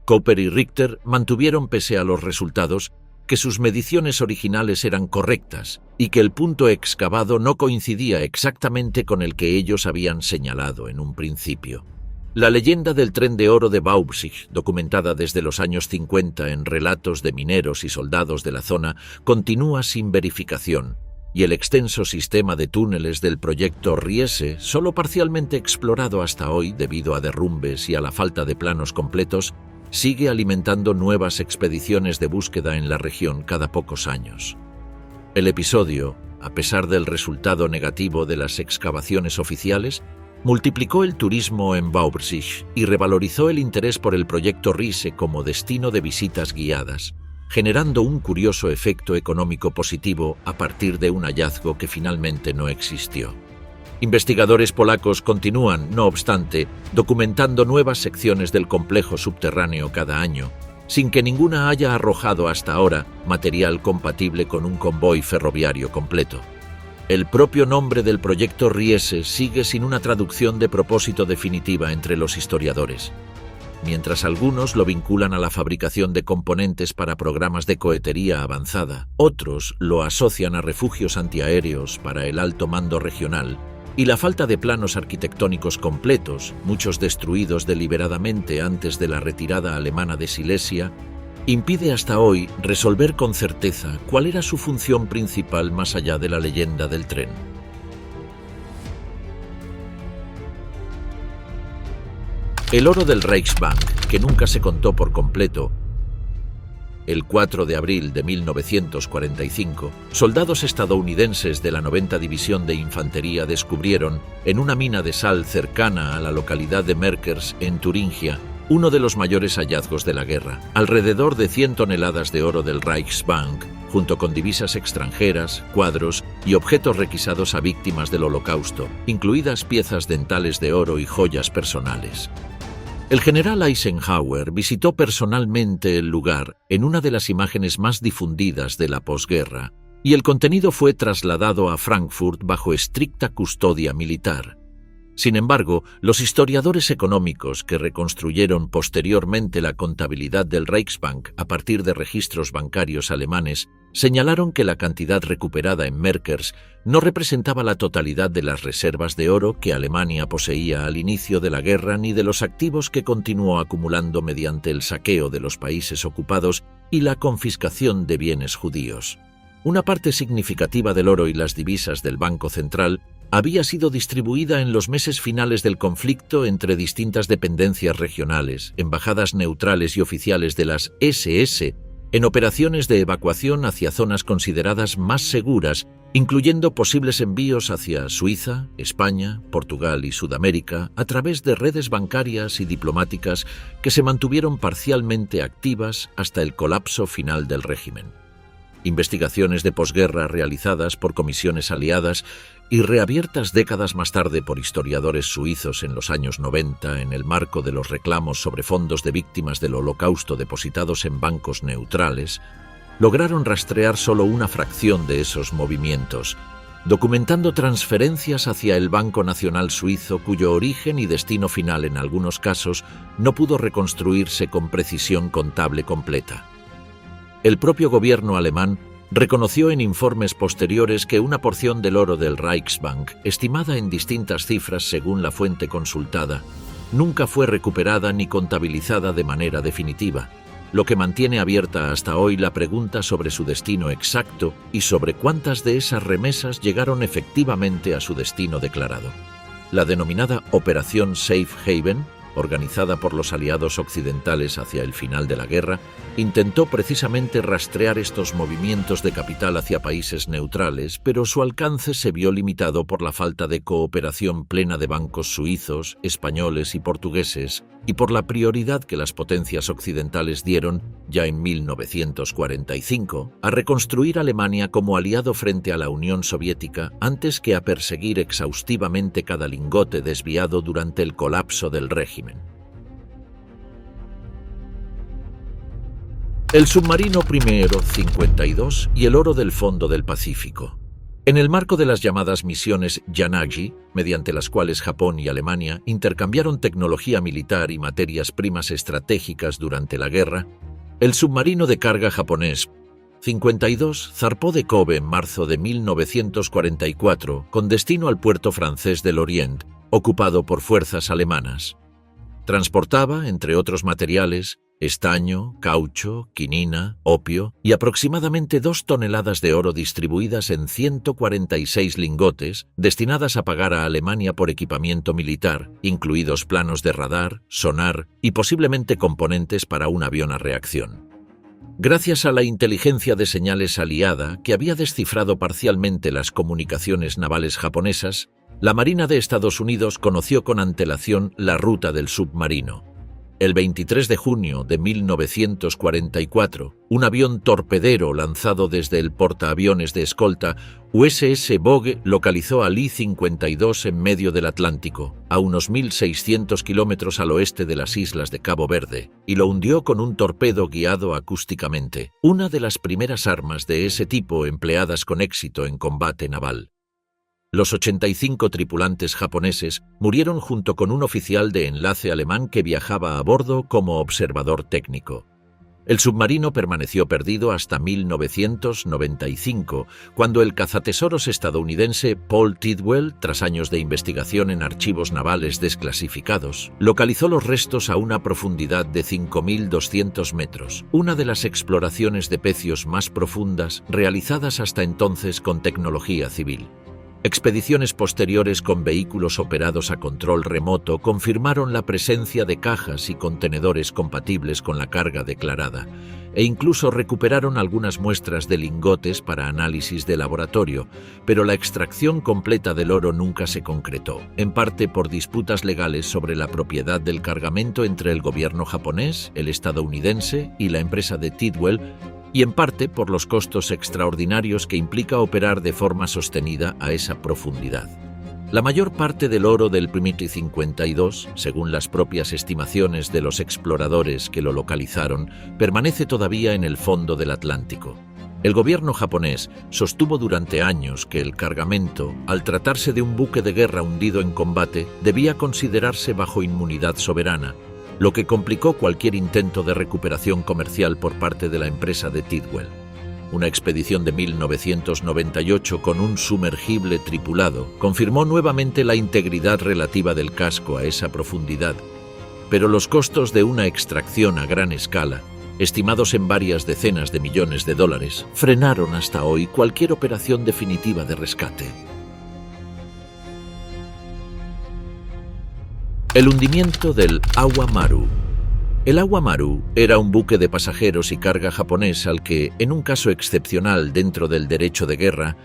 Koper y Richter mantuvieron, pese a los resultados, que sus mediciones originales eran correctas y que el punto excavado no coincidía exactamente con el que ellos habían señalado en un principio. La leyenda del tren de oro de Wałbrzych, documentada desde los años 50 en relatos de mineros y soldados de la zona, continúa sin verificación, y el extenso sistema de túneles del proyecto Riese, solo parcialmente explorado hasta hoy debido a derrumbes y a la falta de planos completos, sigue alimentando nuevas expediciones de búsqueda en la región cada pocos años. El episodio, a pesar del resultado negativo de las excavaciones oficiales, multiplicó el turismo en Wałbrzych y revalorizó el interés por el proyecto Riese como destino de visitas guiadas, generando un curioso efecto económico positivo a partir de un hallazgo que finalmente no existió. Investigadores polacos continúan, no obstante, documentando nuevas secciones del complejo subterráneo cada año, sin que ninguna haya arrojado hasta ahora material compatible con un convoy ferroviario completo. El propio nombre del proyecto Riese sigue sin una traducción de propósito definitiva entre los historiadores. Mientras algunos lo vinculan a la fabricación de componentes para programas de cohetería avanzada, otros lo asocian a refugios antiaéreos para el alto mando regional, y la falta de planos arquitectónicos completos, muchos destruidos deliberadamente antes de la retirada alemana de Silesia, impide hasta hoy resolver con certeza cuál era su función principal más allá de la leyenda del tren. El oro del Reichsbank, que nunca se contó por completo. El 4 de abril de 1945, soldados estadounidenses de la 90 División de Infantería descubrieron, en una mina de sal cercana a la localidad de Merkers, en Turingia, uno de los mayores hallazgos de la guerra, alrededor de 100 toneladas de oro del Reichsbank, junto con divisas extranjeras, cuadros y objetos requisados a víctimas del Holocausto, incluidas piezas dentales de oro y joyas personales. El general Eisenhower visitó personalmente el lugar en una de las imágenes más difundidas de la posguerra, y el contenido fue trasladado a Frankfurt bajo estricta custodia militar. Sin embargo, los historiadores económicos que reconstruyeron posteriormente la contabilidad del Reichsbank a partir de registros bancarios alemanes señalaron que la cantidad recuperada en Merkers no representaba la totalidad de las reservas de oro que Alemania poseía al inicio de la guerra ni de los activos que continuó acumulando mediante el saqueo de los países ocupados y la confiscación de bienes judíos. Una parte significativa del oro y las divisas del Banco Central había sido distribuida en los meses finales del conflicto entre distintas dependencias regionales, embajadas neutrales y oficiales de las SS en operaciones de evacuación hacia zonas consideradas más seguras, incluyendo posibles envíos hacia Suiza, España, Portugal y Sudamérica a través de redes bancarias y diplomáticas que se mantuvieron parcialmente activas hasta el colapso final del régimen. Investigaciones de posguerra realizadas por comisiones aliadas y reabiertas décadas más tarde por historiadores suizos en los años 90 en el marco de los reclamos sobre fondos de víctimas del Holocausto depositados en bancos neutrales, lograron rastrear solo una fracción de esos movimientos, documentando transferencias hacia el Banco Nacional Suizo cuyo origen y destino final en algunos casos no pudo reconstruirse con precisión contable completa. El propio gobierno alemán reconoció en informes posteriores que una porción del oro del Reichsbank, estimada en distintas cifras según la fuente consultada, nunca fue recuperada ni contabilizada de manera definitiva, lo que mantiene abierta hasta hoy la pregunta sobre su destino exacto y sobre cuántas de esas remesas llegaron efectivamente a su destino declarado. La denominada Operación Safe Haven, organizada por los aliados occidentales hacia el final de la guerra, intentó precisamente rastrear estos movimientos de capital hacia países neutrales, pero su alcance se vio limitado por la falta de cooperación plena de bancos suizos, españoles y portugueses, y por la prioridad que las potencias occidentales dieron, ya en 1945, a reconstruir Alemania como aliado frente a la Unión Soviética antes que a perseguir exhaustivamente cada lingote desviado durante el colapso del régimen. El submarino primero 52 y el oro del fondo del Pacífico. En el marco de las llamadas misiones Yanagi, mediante las cuales Japón y Alemania intercambiaron tecnología militar y materias primas estratégicas durante la guerra, el submarino de carga japonés 52 zarpó de Kobe en marzo de 1944 con destino al puerto francés del Orient, ocupado por fuerzas alemanas. Transportaba, entre otros materiales, estaño, caucho, quinina, opio y aproximadamente 2 toneladas de oro distribuidas en 146 lingotes destinadas a pagar a Alemania por equipamiento militar, incluidos planos de radar, sonar y posiblemente componentes para un avión a reacción. Gracias a la inteligencia de señales aliada, que había descifrado parcialmente las comunicaciones navales japonesas, la Marina de Estados Unidos conoció con antelación la ruta del submarino. El 23 de junio de 1944, un avión torpedero lanzado desde el portaaviones de escolta USS Bogue localizó al I-52 en medio del Atlántico, a unos 1.600 kilómetros al oeste de las islas de Cabo Verde, y lo hundió con un torpedo guiado acústicamente, una de las primeras armas de ese tipo empleadas con éxito en combate naval. Los 85 tripulantes japoneses murieron junto con un oficial de enlace alemán que viajaba a bordo como observador técnico. El submarino permaneció perdido hasta 1995, cuando el cazatesoros estadounidense Paul Tidwell, tras años de investigación en archivos navales desclasificados, localizó los restos a una profundidad de 5.200 metros, una de las exploraciones de pecios más profundas realizadas hasta entonces con tecnología civil. Expediciones posteriores con vehículos operados a control remoto confirmaron la presencia de cajas y contenedores compatibles con la carga declarada, e incluso recuperaron algunas muestras de lingotes para análisis de laboratorio, pero la extracción completa del oro nunca se concretó, en parte por disputas legales sobre la propiedad del cargamento entre el gobierno japonés, el estadounidense y la empresa de Tidwell, y en parte por los costos extraordinarios que implica operar de forma sostenida a esa profundidad. La mayor parte del oro del Primitive 52, según las propias estimaciones de los exploradores que lo localizaron, permanece todavía en el fondo del Atlántico. El gobierno japonés sostuvo durante años que el cargamento, al tratarse de un buque de guerra hundido en combate, debía considerarse bajo inmunidad soberana, lo que complicó cualquier intento de recuperación comercial por parte de la empresa de Tidwell. Una expedición de 1998 con un sumergible tripulado confirmó nuevamente la integridad relativa del casco a esa profundidad, pero los costos de una extracción a gran escala, estimados en varias decenas de millones de dólares, frenaron hasta hoy cualquier operación definitiva de rescate. El hundimiento del Awa Maru. El Awa Maru era un buque de pasajeros y carga japonés al que, en un caso excepcional dentro del derecho de guerra,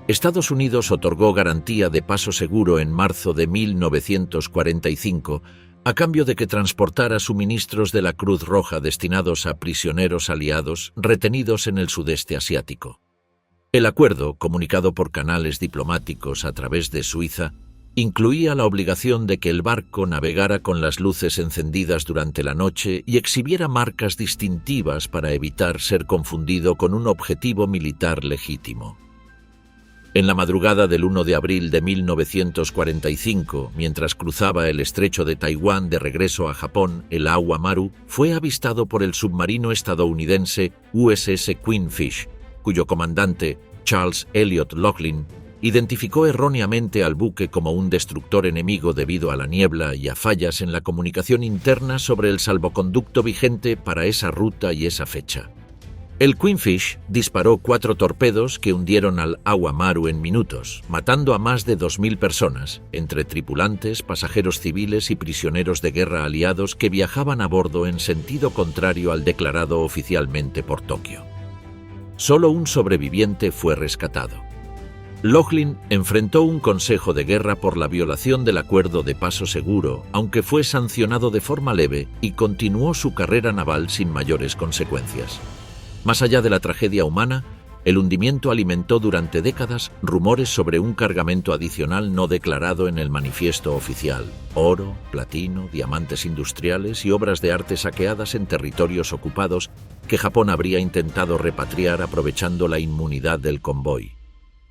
Estados Unidos otorgó garantía de paso seguro en marzo de 1945 a cambio de que transportara suministros de la Cruz Roja destinados a prisioneros aliados retenidos en el sudeste asiático. El acuerdo, comunicado por canales diplomáticos a través de Suiza, incluía la obligación de que el barco navegara con las luces encendidas durante la noche y exhibiera marcas distintivas para evitar ser confundido con un objetivo militar legítimo. En la madrugada del 1 de abril de 1945, mientras cruzaba el estrecho de Taiwán de regreso a Japón, el Awa Maru fue avistado por el submarino estadounidense USS Queenfish, cuyo comandante, Charles Elliot Laughlin, identificó erróneamente al buque como un destructor enemigo debido a la niebla y a fallas en la comunicación interna sobre el salvoconducto vigente para esa ruta y esa fecha. El Queenfish disparó 4 torpedos que hundieron al Awa Maru en minutos, matando a más de 2.000 personas, entre tripulantes, pasajeros civiles y prisioneros de guerra aliados que viajaban a bordo en sentido contrario al declarado oficialmente por Tokio. Solo un sobreviviente fue rescatado. Laughlin enfrentó un consejo de guerra por la violación del acuerdo de paso seguro, aunque fue sancionado de forma leve y continuó su carrera naval sin mayores consecuencias. Más allá de la tragedia humana, el hundimiento alimentó durante décadas rumores sobre un cargamento adicional no declarado en el manifiesto oficial: oro, platino, diamantes industriales y obras de arte saqueadas en territorios ocupados que Japón habría intentado repatriar aprovechando la inmunidad del convoy.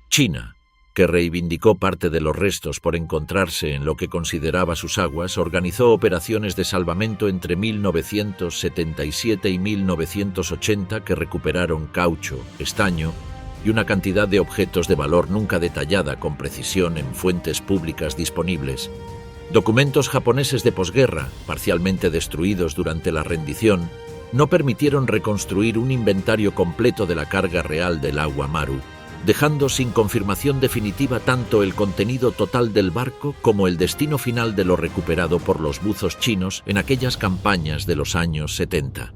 China, que reivindicó parte de los restos por encontrarse en lo que consideraba sus aguas, organizó operaciones de salvamento entre 1977 y 1980 que recuperaron caucho, estaño y una cantidad de objetos de valor nunca detallada con precisión en fuentes públicas disponibles. Documentos japoneses de posguerra, parcialmente destruidos durante la rendición, no permitieron reconstruir un inventario completo de la carga real del Awa Maru, dejando sin confirmación definitiva tanto el contenido total del barco como el destino final de lo recuperado por los buzos chinos en aquellas campañas de los años 70.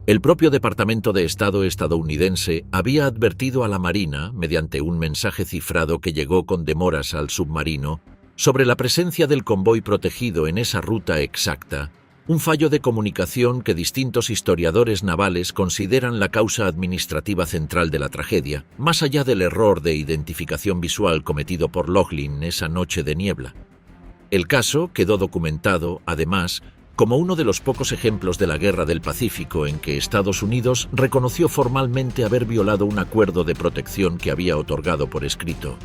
El propio Departamento de Estado estadounidense había advertido a la Marina, mediante un mensaje cifrado que llegó con demoras al submarino, sobre la presencia del convoy protegido en esa ruta exacta, un fallo de comunicación que distintos historiadores navales consideran la causa administrativa central de la tragedia, más allá del error de identificación visual cometido por Laughlin esa noche de niebla. El caso quedó documentado, además, como uno de los pocos ejemplos de la Guerra del Pacífico en que Estados Unidos reconoció formalmente haber violado un acuerdo de protección que había otorgado por escrito.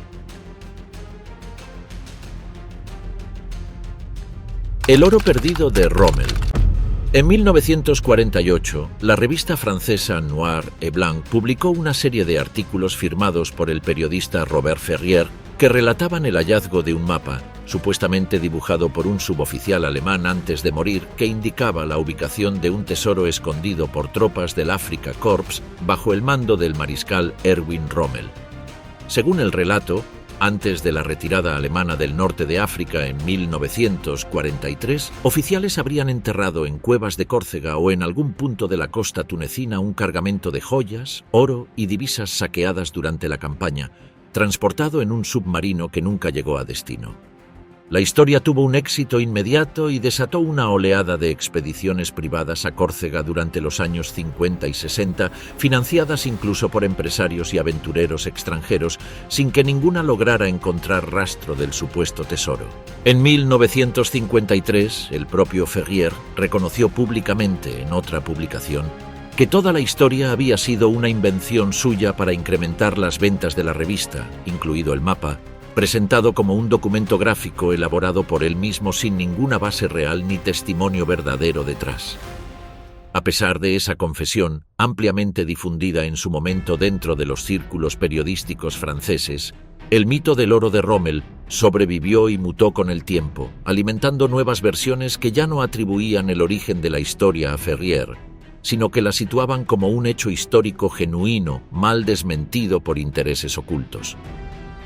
El oro perdido de Rommel. En 1948, la revista francesa Noir et Blanc publicó una serie de artículos firmados por el periodista Robert Ferrier que relataban el hallazgo de un mapa, supuestamente dibujado por un suboficial alemán antes de morir, que indicaba la ubicación de un tesoro escondido por tropas del Afrika Korps bajo el mando del mariscal Erwin Rommel. Según el relato, antes de la retirada alemana del norte de África en 1943, oficiales habrían enterrado en cuevas de Córcega o en algún punto de la costa tunecina un cargamento de joyas, oro y divisas saqueadas durante la campaña, transportado en un submarino que nunca llegó a destino. La historia tuvo un éxito inmediato y desató una oleada de expediciones privadas a Córcega durante los años 50 y 60, financiadas incluso por empresarios y aventureros extranjeros, sin que ninguna lograra encontrar rastro del supuesto tesoro. En 1953, el propio Ferrier reconoció públicamente en otra publicación que toda la historia había sido una invención suya para incrementar las ventas de la revista, incluido el mapa, presentado como un documento gráfico elaborado por él mismo sin ninguna base real ni testimonio verdadero detrás. A pesar de esa confesión, ampliamente difundida en su momento dentro de los círculos periodísticos franceses, el mito del oro de Rommel sobrevivió y mutó con el tiempo, alimentando nuevas versiones que ya no atribuían el origen de la historia a Ferrier, sino que la situaban como un hecho histórico genuino, mal desmentido por intereses ocultos.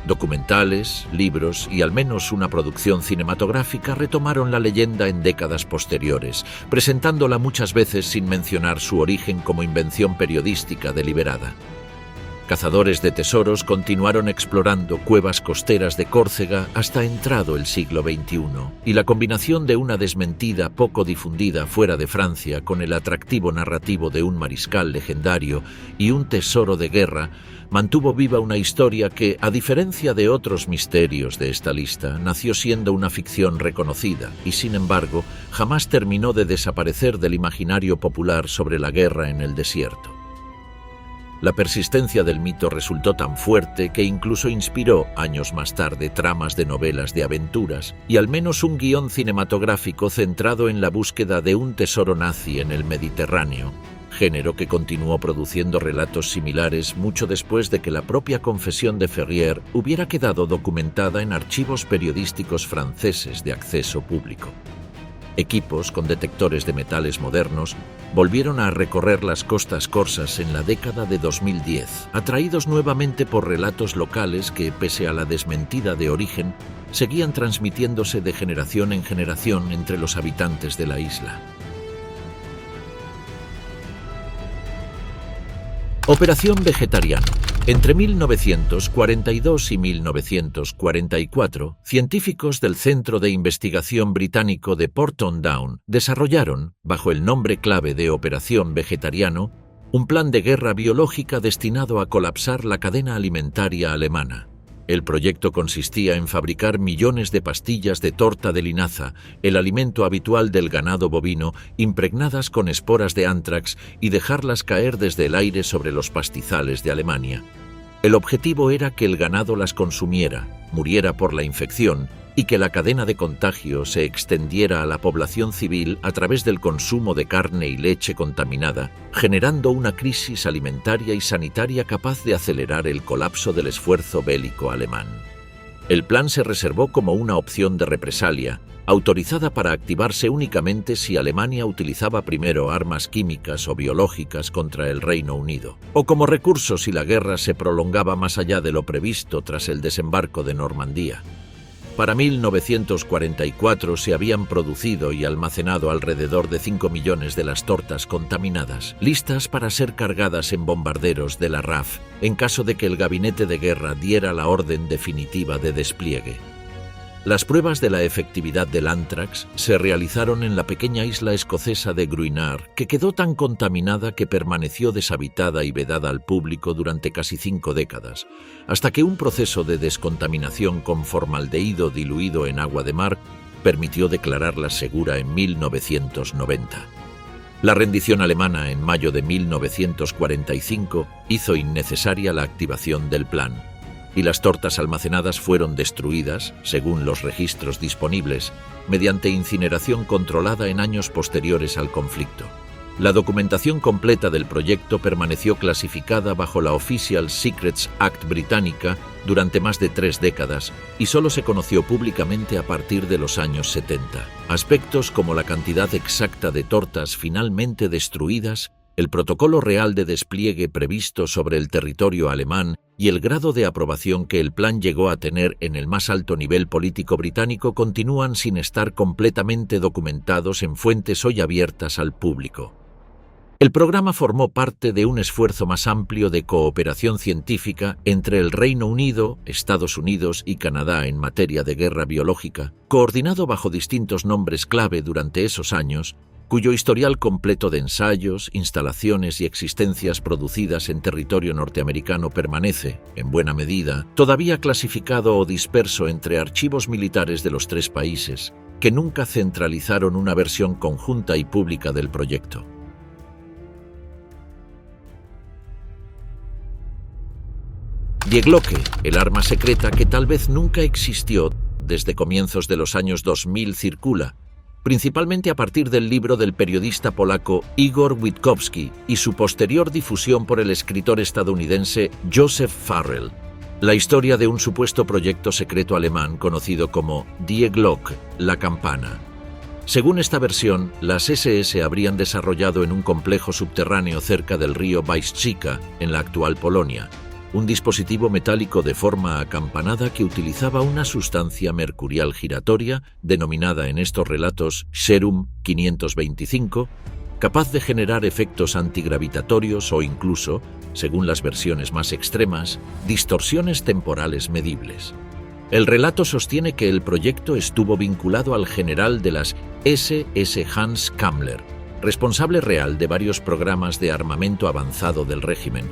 Documentales, libros y al menos una producción cinematográfica retomaron la leyenda en décadas posteriores, presentándola muchas veces sin mencionar su origen como invención periodística deliberada. Cazadores de tesoros continuaron explorando cuevas costeras de Córcega hasta entrado el siglo XXI, y la combinación de una desmentida poco difundida fuera de Francia con el atractivo narrativo de un mariscal legendario y un tesoro de guerra mantuvo viva una historia que, a diferencia de otros misterios de esta lista, nació siendo una ficción reconocida y, sin embargo, jamás terminó de desaparecer del imaginario popular sobre la guerra en el desierto. La persistencia del mito resultó tan fuerte que incluso inspiró, años más tarde, tramas de novelas de aventuras y al menos un guión cinematográfico centrado en la búsqueda de un tesoro nazi en el Mediterráneo, género que continuó produciendo relatos similares mucho después de que la propia confesión de Ferrier hubiera quedado documentada en archivos periodísticos franceses de acceso público. Equipos con detectores de metales modernos volvieron a recorrer las costas corsas en la década de 2010, atraídos nuevamente por relatos locales que, pese a la desmentida de origen, seguían transmitiéndose de generación en generación entre los habitantes de la isla. Operación Vegetariano. Entre 1942 y 1944, científicos del Centro de Investigación Británico de Porton Down desarrollaron, bajo el nombre clave de Operación Vegetariano, un plan de guerra biológica destinado a colapsar la cadena alimentaria alemana. El proyecto consistía en fabricar millones de pastillas de torta de linaza, el alimento habitual del ganado bovino, impregnadas con esporas de ántrax y dejarlas caer desde el aire sobre los pastizales de Alemania. El objetivo era que el ganado las consumiera, muriera por la infección y que la cadena de contagio se extendiera a la población civil a través del consumo de carne y leche contaminada, generando una crisis alimentaria y sanitaria capaz de acelerar el colapso del esfuerzo bélico alemán. El plan se reservó como una opción de represalia, autorizada para activarse únicamente si Alemania utilizaba primero armas químicas o biológicas contra el Reino Unido, o como recurso si la guerra se prolongaba más allá de lo previsto tras el desembarco de Normandía. Para 1944 se habían producido y almacenado alrededor de 5 millones de las tortas contaminadas, listas para ser cargadas en bombarderos de la RAF, en caso de que el gabinete de guerra diera la orden definitiva de despliegue. Las pruebas de la efectividad del ántrax se realizaron en la pequeña isla escocesa de Gruinar, que quedó tan contaminada que permaneció deshabitada y vedada al público durante casi 5 décadas, hasta que un proceso de descontaminación con formaldehído diluido en agua de mar permitió declararla segura en 1990. La rendición alemana en mayo de 1945 hizo innecesaria la activación del plan, y las tortas almacenadas fueron destruidas, según los registros disponibles, mediante incineración controlada en años posteriores al conflicto. La documentación completa del proyecto permaneció clasificada bajo la Official Secrets Act británica durante más de 3 décadas y solo se conoció públicamente a partir de los años 70. Aspectos como la cantidad exacta de tortas finalmente destruidas, el protocolo real de despliegue previsto sobre el territorio alemán y el grado de aprobación que el plan llegó a tener en el más alto nivel político británico continúan sin estar completamente documentados en fuentes hoy abiertas al público. El programa formó parte de un esfuerzo más amplio de cooperación científica entre el Reino Unido, Estados Unidos y Canadá en materia de guerra biológica, coordinado bajo distintos nombres clave durante esos años, cuyo historial completo de ensayos, instalaciones y existencias producidas en territorio norteamericano permanece, en buena medida, todavía clasificado o disperso entre archivos militares de los 3 países, que nunca centralizaron una versión conjunta y pública del proyecto. Die Glocke, el arma secreta que tal vez nunca existió desde comienzos de los años 2000, circula, principalmente a partir del libro del periodista polaco Igor Witkowski y su posterior difusión por el escritor estadounidense Joseph Farrell. La historia de un supuesto proyecto secreto alemán conocido como Die Glocke, la campana. Según esta versión, las SS habrían desarrollado en un complejo subterráneo cerca del río Wyszczyka, en la actual Polonia, un dispositivo metálico de forma acampanada que utilizaba una sustancia mercurial giratoria, denominada en estos relatos Serum 525, capaz de generar efectos antigravitatorios o incluso, según las versiones más extremas, distorsiones temporales medibles. El relato sostiene que el proyecto estuvo vinculado al general de las SS Hans Kammler, responsable real de varios programas de armamento avanzado del régimen,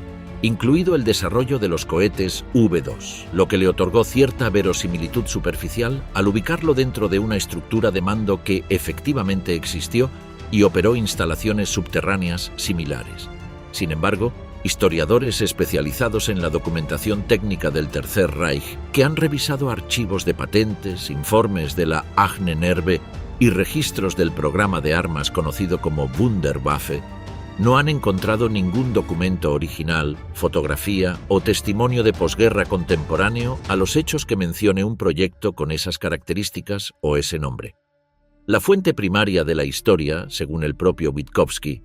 incluido el desarrollo de los cohetes V2, lo que le otorgó cierta verosimilitud superficial al ubicarlo dentro de una estructura de mando que efectivamente existió y operó instalaciones subterráneas similares. Sin embargo, historiadores especializados en la documentación técnica del Tercer Reich, que han revisado archivos de patentes, informes de la Ahnenerbe y registros del programa de armas conocido como Wunderwaffe, no han encontrado ningún documento original, fotografía o testimonio de posguerra contemporáneo a los hechos que mencione un proyecto con esas características o ese nombre. La fuente primaria de la historia, según el propio Witkowski,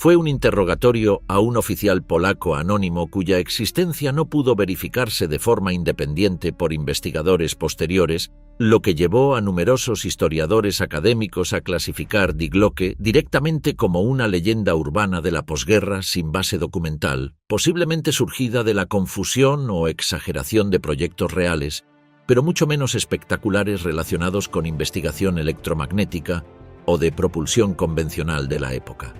fue un interrogatorio a un oficial polaco anónimo cuya existencia no pudo verificarse de forma independiente por investigadores posteriores, lo que llevó a numerosos historiadores académicos a clasificar Die Glocke directamente como una leyenda urbana de la posguerra sin base documental, posiblemente surgida de la confusión o exageración de proyectos reales, pero mucho menos espectaculares relacionados con investigación electromagnética o de propulsión convencional de la época.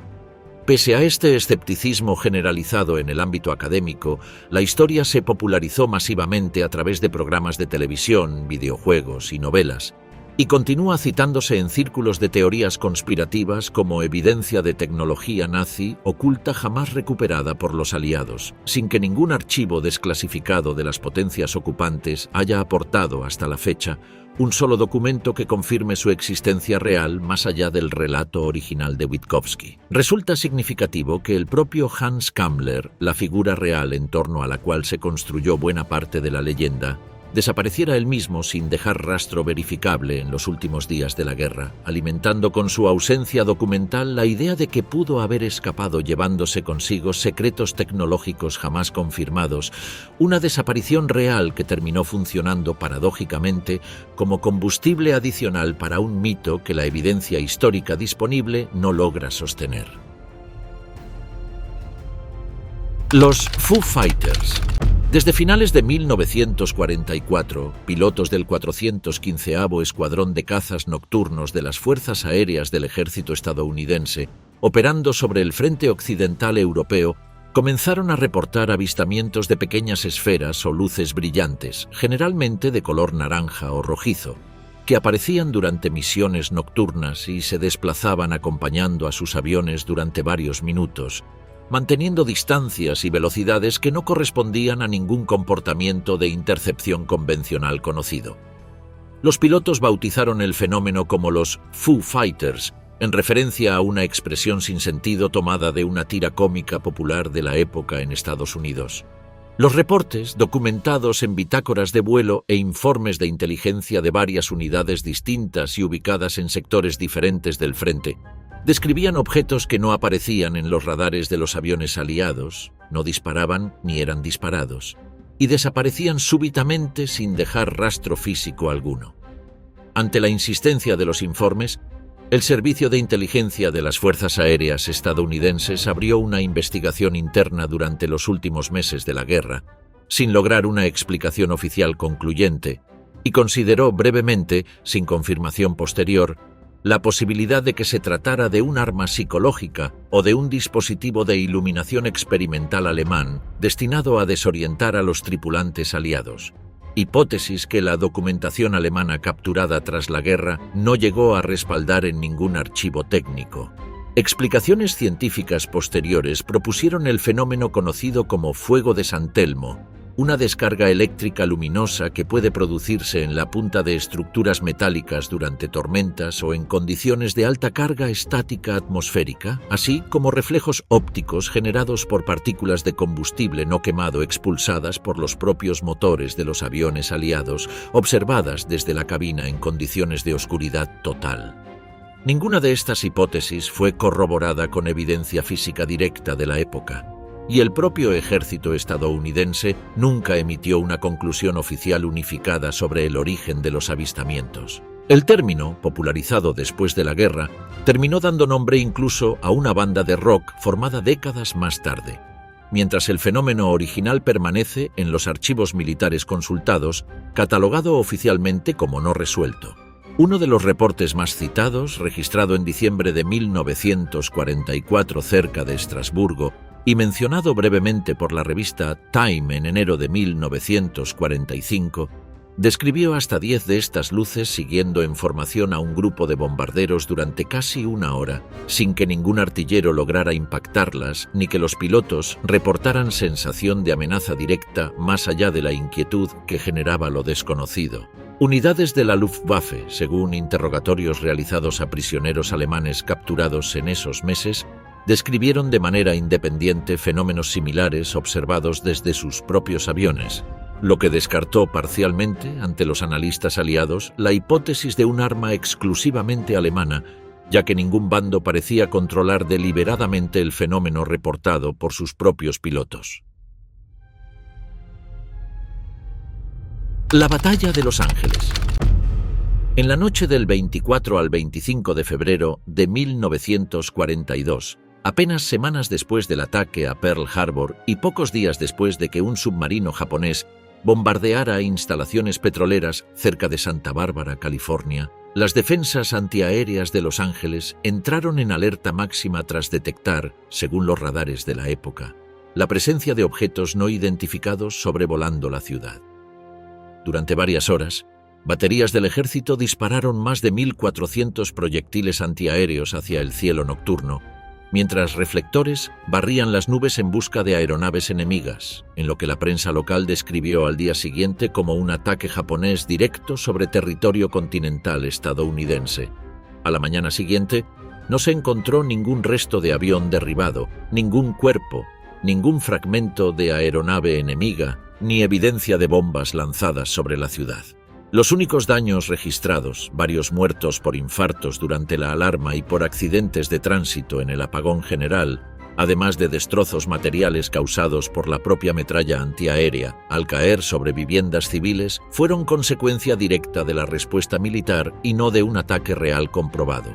Pese a este escepticismo generalizado en el ámbito académico, la historia se popularizó masivamente a través de programas de televisión, videojuegos y novelas, y continúa citándose en círculos de teorías conspirativas como evidencia de tecnología nazi oculta jamás recuperada por los aliados, sin que ningún archivo desclasificado de las potencias ocupantes haya aportado hasta la fecha un solo documento que confirme su existencia real más allá del relato original de Witkowski. Resulta significativo que el propio Hans Kammler, la figura real en torno a la cual se construyó buena parte de la leyenda, desapareciera él mismo sin dejar rastro verificable en los últimos días de la guerra, alimentando con su ausencia documental la idea de que pudo haber escapado llevándose consigo secretos tecnológicos jamás confirmados, una desaparición real que terminó funcionando paradójicamente como combustible adicional para un mito que la evidencia histórica disponible no logra sostener. Los Foo Fighters. Desde finales de 1944, pilotos del 415º Escuadrón de Cazas Nocturnos de las Fuerzas Aéreas del Ejército estadounidense, operando sobre el frente occidental europeo, comenzaron a reportar avistamientos de pequeñas esferas o luces brillantes, generalmente de color naranja o rojizo, que aparecían durante misiones nocturnas y se desplazaban acompañando a sus aviones durante varios minutos, manteniendo distancias y velocidades que no correspondían a ningún comportamiento de intercepción convencional conocido. Los pilotos bautizaron el fenómeno como los Foo Fighters, en referencia a una expresión sin sentido tomada de una tira cómica popular de la época en Estados Unidos. Los reportes, documentados en bitácoras de vuelo e informes de inteligencia de varias unidades distintas y ubicadas en sectores diferentes del frente, describían objetos que no aparecían en los radares de los aviones aliados, no disparaban ni eran disparados, y desaparecían súbitamente sin dejar rastro físico alguno. Ante la insistencia de los informes, el Servicio de Inteligencia de las Fuerzas Aéreas estadounidenses abrió una investigación interna durante los últimos meses de la guerra, sin lograr una explicación oficial concluyente, y consideró brevemente, sin confirmación posterior, la posibilidad de que se tratara de un arma psicológica o de un dispositivo de iluminación experimental alemán destinado a desorientar a los tripulantes aliados, hipótesis que la documentación alemana capturada tras la guerra no llegó a respaldar en ningún archivo técnico. Explicaciones científicas posteriores propusieron el fenómeno conocido como fuego de San Telmo, una descarga eléctrica luminosa que puede producirse en la punta de estructuras metálicas durante tormentas o en condiciones de alta carga estática atmosférica, así como reflejos ópticos generados por partículas de combustible no quemado expulsadas por los propios motores de los aviones aliados, observadas desde la cabina en condiciones de oscuridad total. Ninguna de estas hipótesis fue corroborada con evidencia física directa de la época, y el propio ejército estadounidense nunca emitió una conclusión oficial unificada sobre el origen de los avistamientos. El término, popularizado después de la guerra, terminó dando nombre incluso a una banda de rock formada décadas más tarde. Mientras el fenómeno original permanece en los archivos militares consultados, catalogado oficialmente como no resuelto. Uno de los reportes más citados, registrado en diciembre de 1944 cerca de Estrasburgo y mencionado brevemente por la revista Time en enero de 1945, describió hasta 10 de estas luces siguiendo en formación a un grupo de bombarderos durante casi una hora, sin que ningún artillero lograra impactarlas ni que los pilotos reportaran sensación de amenaza directa más allá de la inquietud que generaba lo desconocido. Unidades de la Luftwaffe, según interrogatorios realizados a prisioneros alemanes capturados en esos meses, describieron de manera independiente fenómenos similares observados desde sus propios aviones, lo que descartó parcialmente ante los analistas aliados la hipótesis de un arma exclusivamente alemana, ya que ningún bando parecía controlar deliberadamente el fenómeno reportado por sus propios pilotos. La Batalla de Los Ángeles. En la noche del 24 al 25 de febrero de 1942, apenas semanas después del ataque a Pearl Harbor y pocos días después de que un submarino japonés bombardeara instalaciones petroleras cerca de Santa Bárbara, California, las defensas antiaéreas de Los Ángeles entraron en alerta máxima tras detectar, según los radares de la época, la presencia de objetos no identificados sobrevolando la ciudad. Durante varias horas, baterías del ejército dispararon más de 1.400 proyectiles antiaéreos hacia el cielo nocturno, mientras reflectores barrían las nubes en busca de aeronaves enemigas, en lo que la prensa local describió al día siguiente como un ataque japonés directo sobre territorio continental estadounidense. A la mañana siguiente, no se encontró ningún resto de avión derribado, ningún cuerpo, ningún fragmento de aeronave enemiga, ni evidencia de bombas lanzadas sobre la ciudad. Los únicos daños registrados, varios muertos por infartos durante la alarma y por accidentes de tránsito en el apagón general, además de destrozos materiales causados por la propia metralla antiaérea al caer sobre viviendas civiles, fueron consecuencia directa de la respuesta militar y no de un ataque real comprobado.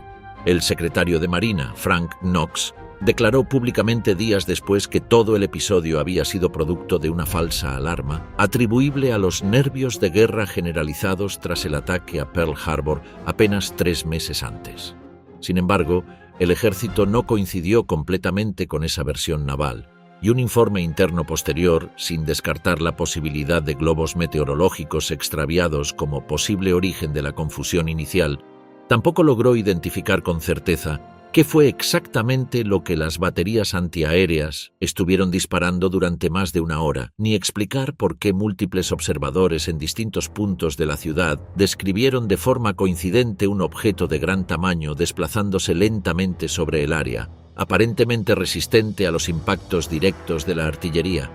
El secretario de Marina, Frank Knox, declaró públicamente días después que todo el episodio había sido producto de una falsa alarma, atribuible a los nervios de guerra generalizados tras el ataque a Pearl Harbor apenas 3 meses antes. Sin embargo, el ejército no coincidió completamente con esa versión naval, y un informe interno posterior, sin descartar la posibilidad de globos meteorológicos extraviados como posible origen de la confusión inicial, tampoco logró identificar con certeza qué fue exactamente lo que las baterías antiaéreas estuvieron disparando durante más de una hora, ni explicar por qué múltiples observadores en distintos puntos de la ciudad describieron de forma coincidente un objeto de gran tamaño desplazándose lentamente sobre el área, aparentemente resistente a los impactos directos de la artillería.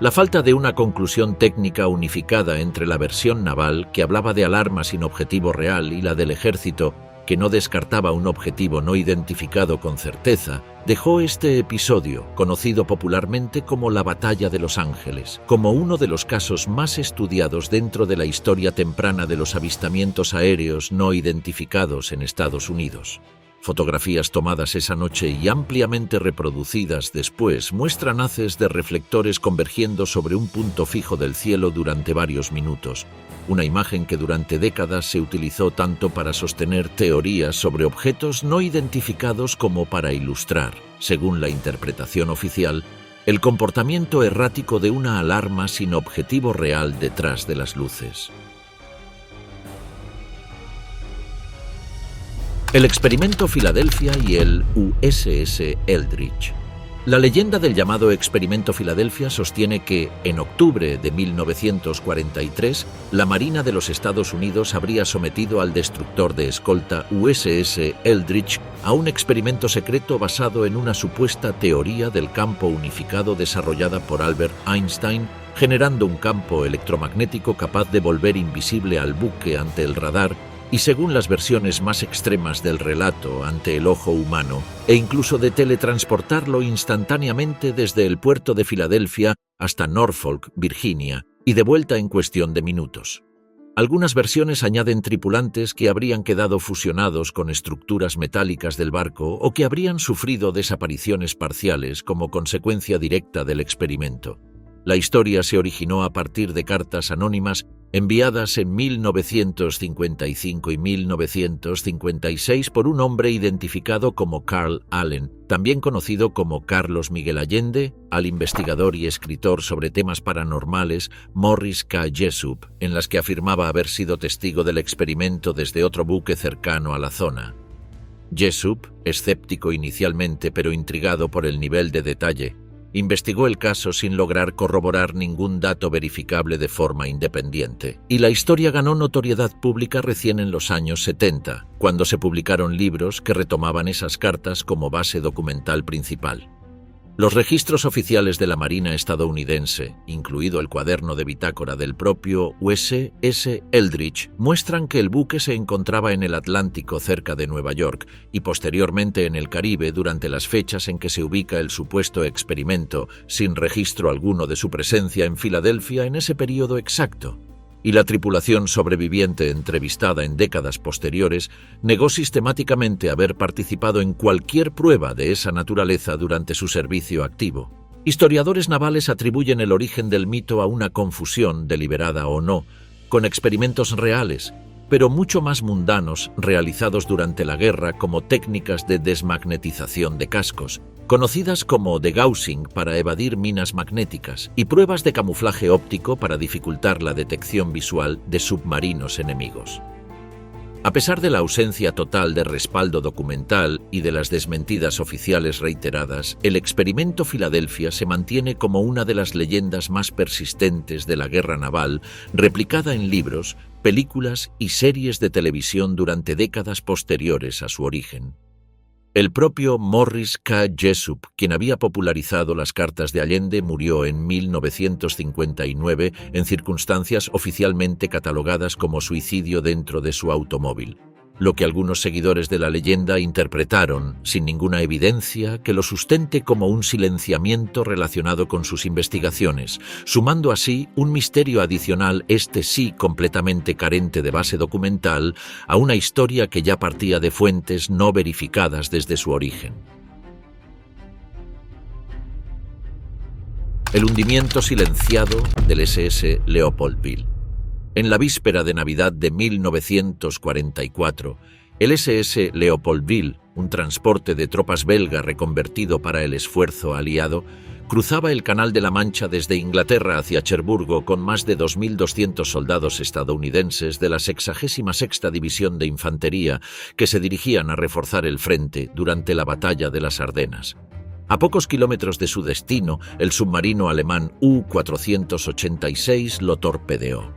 La falta de una conclusión técnica unificada entre la versión naval, que hablaba de alarma sin objetivo real, y la del ejército, que no descartaba un objetivo no identificado con certeza, dejó este episodio, conocido popularmente como la Batalla de Los Ángeles, como uno de los casos más estudiados dentro de la historia temprana de los avistamientos aéreos no identificados en Estados Unidos. Fotografías tomadas esa noche y ampliamente reproducidas después muestran haces de reflectores convergiendo sobre un punto fijo del cielo durante varios minutos, una imagen que durante décadas se utilizó tanto para sostener teorías sobre objetos no identificados como para ilustrar, según la interpretación oficial, el comportamiento errático de una alarma sin objetivo real detrás de las luces. El experimento Filadelfia y el USS Eldridge. La leyenda del llamado experimento Filadelfia sostiene que, en octubre de 1943, la Marina de los Estados Unidos habría sometido al destructor de escolta USS Eldridge a un experimento secreto basado en una supuesta teoría del campo unificado desarrollada por Albert Einstein, generando un campo electromagnético capaz de volver invisible al buque ante el radar y según las versiones más extremas del relato ante el ojo humano, e incluso de teletransportarlo instantáneamente desde el puerto de Filadelfia hasta Norfolk, Virginia, y de vuelta en cuestión de minutos. Algunas versiones añaden tripulantes que habrían quedado fusionados con estructuras metálicas del barco o que habrían sufrido desapariciones parciales como consecuencia directa del experimento. La historia se originó a partir de cartas anónimas enviadas en 1955 y 1956 por un hombre identificado como Carl Allen, también conocido como Carlos Miguel Allende, al investigador y escritor sobre temas paranormales Morris K. Jessup, en las que afirmaba haber sido testigo del experimento desde otro buque cercano a la zona. Jessup, escéptico inicialmente pero intrigado por el nivel de detalle, investigó el caso sin lograr corroborar ningún dato verificable de forma independiente, y la historia ganó notoriedad pública recién en los años 70, cuando se publicaron libros que retomaban esas cartas como base documental principal. Los registros oficiales de la Marina estadounidense, incluido el cuaderno de bitácora del propio U.S.S. Eldridge, muestran que el buque se encontraba en el Atlántico cerca de Nueva York y posteriormente en el Caribe durante las fechas en que se ubica el supuesto experimento, sin registro alguno de su presencia en Filadelfia en ese periodo exacto. Y la tripulación sobreviviente entrevistada en décadas posteriores negó sistemáticamente haber participado en cualquier prueba de esa naturaleza durante su servicio activo. Historiadores navales atribuyen el origen del mito a una confusión, deliberada o no, con experimentos reales, pero mucho más mundanos realizados durante la guerra como técnicas de desmagnetización de cascos, conocidas como degaussing para evadir minas magnéticas, y pruebas de camuflaje óptico para dificultar la detección visual de submarinos enemigos. A pesar de la ausencia total de respaldo documental y de las desmentidas oficiales reiteradas, el experimento Filadelfia se mantiene como una de las leyendas más persistentes de la guerra naval, replicada en libros, películas y series de televisión durante décadas posteriores a su origen. El propio Morris K. Jessup, quien había popularizado las cartas de Allende, murió en 1959 en circunstancias oficialmente catalogadas como suicidio dentro de su automóvil, lo que algunos seguidores de la leyenda interpretaron, sin ninguna evidencia que lo sustente, como un silenciamiento relacionado con sus investigaciones, sumando así un misterio adicional, este sí completamente carente de base documental, a una historia que ya partía de fuentes no verificadas desde su origen. El hundimiento silenciado del SS Leopoldville. En la víspera de Navidad de 1944, el SS Leopoldville, un transporte de tropas belga reconvertido para el esfuerzo aliado, cruzaba el Canal de la Mancha desde Inglaterra hacia Cherburgo con más de 2.200 soldados estadounidenses de la 66ª División de Infantería que se dirigían a reforzar el frente durante la Batalla de las Ardenas. A pocos kilómetros de su destino, el submarino alemán U-486 lo torpedeó.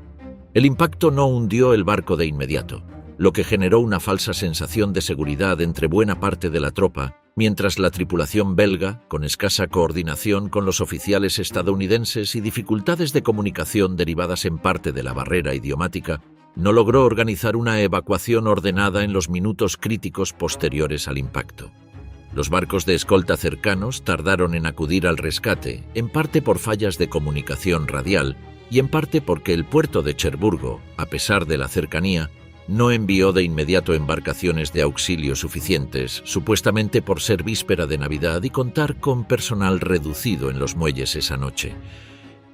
El impacto no hundió el barco de inmediato, lo que generó una falsa sensación de seguridad entre buena parte de la tropa, mientras la tripulación belga, con escasa coordinación con los oficiales estadounidenses y dificultades de comunicación derivadas en parte de la barrera idiomática, no logró organizar una evacuación ordenada en los minutos críticos posteriores al impacto. Los barcos de escolta cercanos tardaron en acudir al rescate, en parte por fallas de comunicación radial, y en parte porque el puerto de Cherburgo, a pesar de la cercanía, no envió de inmediato embarcaciones de auxilio suficientes, supuestamente por ser víspera de Navidad y contar con personal reducido en los muelles esa noche.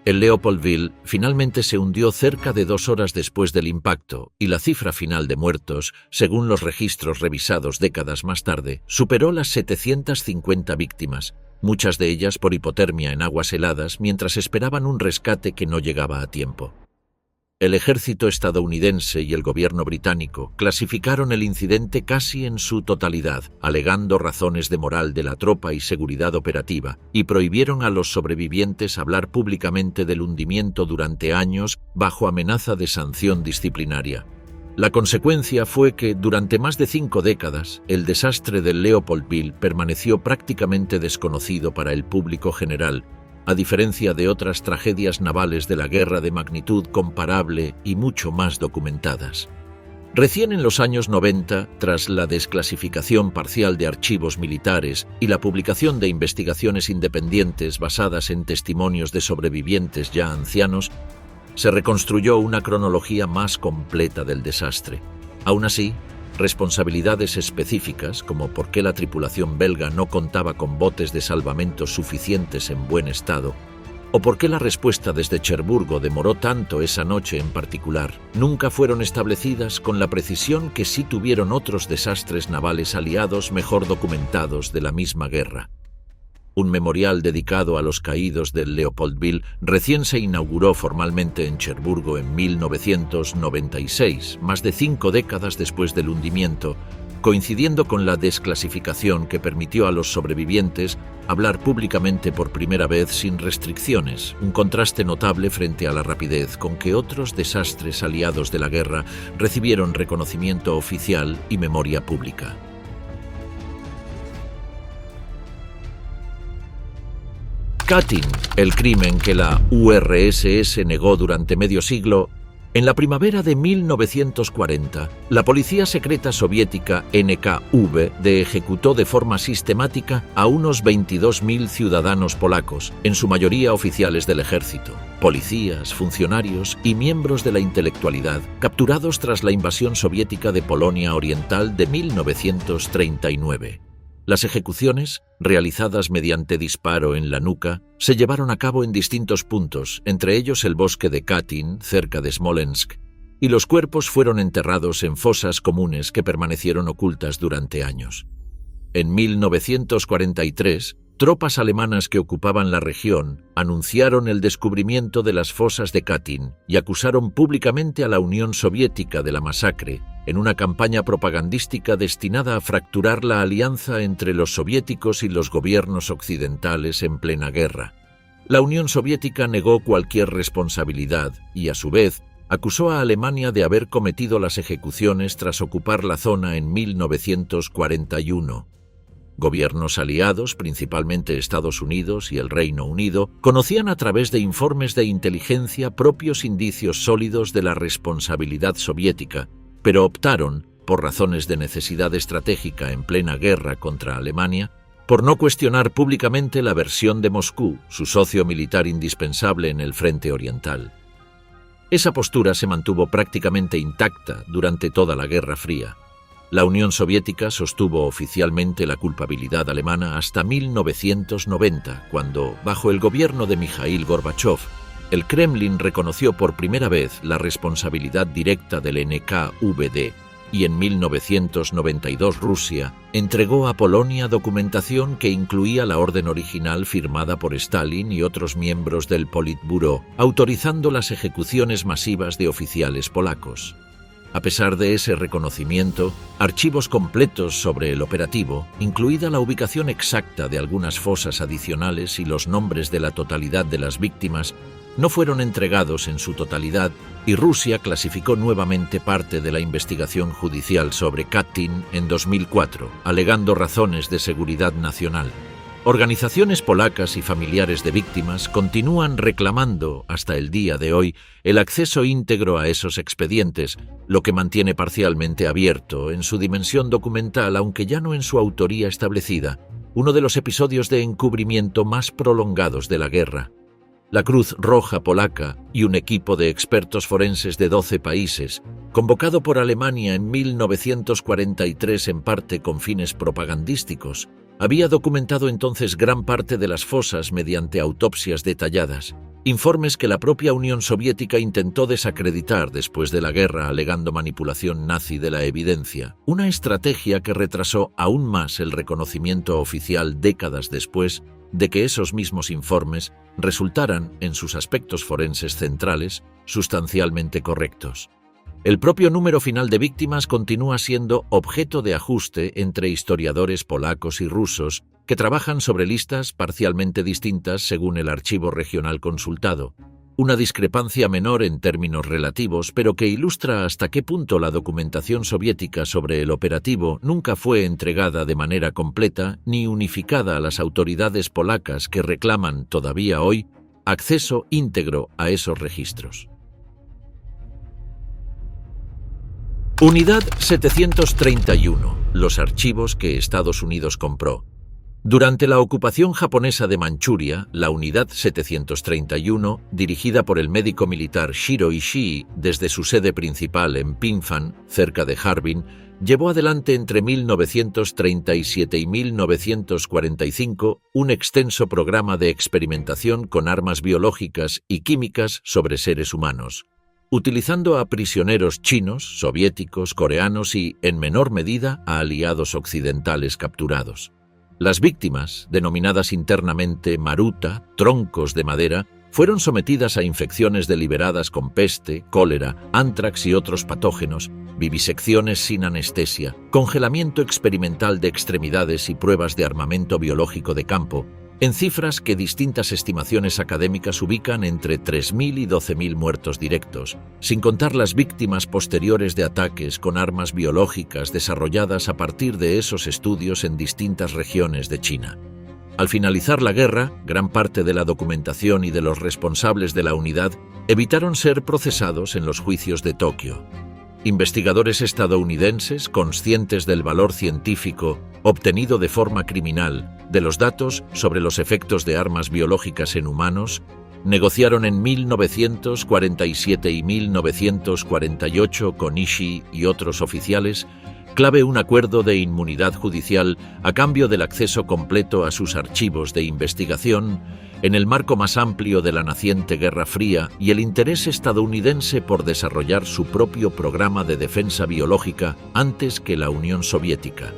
El Leopoldville finalmente se hundió cerca de 2 horas después del impacto y la cifra final de muertos, según los registros revisados décadas más tarde, superó las 750 víctimas, muchas de ellas por hipotermia en aguas heladas mientras esperaban un rescate que no llegaba a tiempo. El ejército estadounidense y el gobierno británico clasificaron el incidente casi en su totalidad, alegando razones de moral de la tropa y seguridad operativa, y prohibieron a los sobrevivientes hablar públicamente del hundimiento durante años bajo amenaza de sanción disciplinaria. La consecuencia fue que, durante más de 5 décadas, el desastre del Leopoldville permaneció prácticamente desconocido para el público general, a diferencia de otras tragedias navales de la guerra de magnitud comparable y mucho más documentadas. Recién en los años 90, tras la desclasificación parcial de archivos militares y la publicación de investigaciones independientes basadas en testimonios de sobrevivientes ya ancianos, se reconstruyó una cronología más completa del desastre. Aún así, responsabilidades específicas, como por qué la tripulación belga no contaba con botes de salvamento suficientes en buen estado, o por qué la respuesta desde Cherburgo demoró tanto esa noche en particular, nunca fueron establecidas con la precisión que sí tuvieron otros desastres navales aliados mejor documentados de la misma guerra. Un memorial dedicado a los caídos del Leopoldville recién se inauguró formalmente en Cherburgo en 1996, más de 5 décadas después del hundimiento, coincidiendo con la desclasificación que permitió a los sobrevivientes hablar públicamente por primera vez sin restricciones, un contraste notable frente a la rapidez con que otros desastres aliados de la guerra recibieron reconocimiento oficial y memoria pública. Katyn, el crimen que la URSS negó durante medio siglo. En la primavera de 1940, la policía secreta soviética NKVD ejecutó de forma sistemática a unos 22.000 ciudadanos polacos, en su mayoría oficiales del ejército, policías, funcionarios y miembros de la intelectualidad, capturados tras la invasión soviética de Polonia Oriental de 1939. Las ejecuciones, realizadas mediante disparo en la nuca, se llevaron a cabo en distintos puntos, entre ellos el bosque de Katyn, cerca de Smolensk, y los cuerpos fueron enterrados en fosas comunes que permanecieron ocultas durante años. En 1943, tropas alemanas que ocupaban la región anunciaron el descubrimiento de las fosas de Katyn y acusaron públicamente a la Unión Soviética de la masacre, en una campaña propagandística destinada a fracturar la alianza entre los soviéticos y los gobiernos occidentales en plena guerra. La Unión Soviética negó cualquier responsabilidad y, a su vez, acusó a Alemania de haber cometido las ejecuciones tras ocupar la zona en 1941. Gobiernos aliados, principalmente Estados Unidos y el Reino Unido, conocían a través de informes de inteligencia propios indicios sólidos de la responsabilidad soviética, pero optaron, por razones de necesidad estratégica en plena guerra contra Alemania, por no cuestionar públicamente la versión de Moscú, su socio militar indispensable en el frente oriental. Esa postura se mantuvo prácticamente intacta durante toda la Guerra Fría. La Unión Soviética sostuvo oficialmente la culpabilidad alemana hasta 1990, cuando, bajo el gobierno de Mikhail Gorbachov, el Kremlin reconoció por primera vez la responsabilidad directa del NKVD y en 1992 Rusia entregó a Polonia documentación que incluía la orden original firmada por Stalin y otros miembros del Politburó, autorizando las ejecuciones masivas de oficiales polacos. A pesar de ese reconocimiento, archivos completos sobre el operativo, incluida la ubicación exacta de algunas fosas adicionales y los nombres de la totalidad de las víctimas, no fueron entregados en su totalidad y Rusia clasificó nuevamente parte de la investigación judicial sobre Katyn en 2004, alegando razones de seguridad nacional. Organizaciones polacas y familiares de víctimas continúan reclamando, hasta el día de hoy, el acceso íntegro a esos expedientes, lo que mantiene parcialmente abierto, en su dimensión documental, aunque ya no en su autoría establecida, uno de los episodios de encubrimiento más prolongados de la guerra. La Cruz Roja polaca y un equipo de expertos forenses de 12 países, convocado por Alemania en 1943 en parte con fines propagandísticos, había documentado entonces gran parte de las fosas mediante autopsias detalladas, informes que la propia Unión Soviética intentó desacreditar después de la guerra alegando manipulación nazi de la evidencia, una estrategia que retrasó aún más el reconocimiento oficial décadas después de que esos mismos informes resultaran, en sus aspectos forenses centrales, sustancialmente correctos. El propio número final de víctimas continúa siendo objeto de ajuste entre historiadores polacos y rusos que trabajan sobre listas parcialmente distintas según el archivo regional consultado. Una discrepancia menor en términos relativos, pero que ilustra hasta qué punto la documentación soviética sobre el operativo nunca fue entregada de manera completa ni unificada a las autoridades polacas que reclaman todavía hoy acceso íntegro a esos registros. Unidad 731. Los archivos que Estados Unidos compró. Durante la ocupación japonesa de Manchuria, la Unidad 731, dirigida por el médico militar Shiro Ishii desde su sede principal en Pinfan, cerca de Harbin, llevó adelante entre 1937 y 1945 un extenso programa de experimentación con armas biológicas y químicas sobre seres humanos, utilizando a prisioneros chinos, soviéticos, coreanos y, en menor medida, a aliados occidentales capturados. Las víctimas, denominadas internamente maruta, troncos de madera, fueron sometidas a infecciones deliberadas con peste, cólera, ántrax y otros patógenos, vivisecciones sin anestesia, congelamiento experimental de extremidades y pruebas de armamento biológico de campo, en cifras que distintas estimaciones académicas ubican entre 3.000 y 12.000 muertos directos, sin contar las víctimas posteriores de ataques con armas biológicas desarrolladas a partir de esos estudios en distintas regiones de China. Al finalizar la guerra, gran parte de la documentación y de los responsables de la unidad evitaron ser procesados en los juicios de Tokio. Investigadores estadounidenses, conscientes del valor científico obtenido de forma criminal de los datos sobre los efectos de armas biológicas en humanos, negociaron en 1947 y 1948 con Ishii y otros oficiales clave un acuerdo de inmunidad judicial a cambio del acceso completo a sus archivos de investigación en el marco más amplio de la naciente Guerra Fría y el interés estadounidense por desarrollar su propio programa de defensa biológica antes que la Unión Soviética.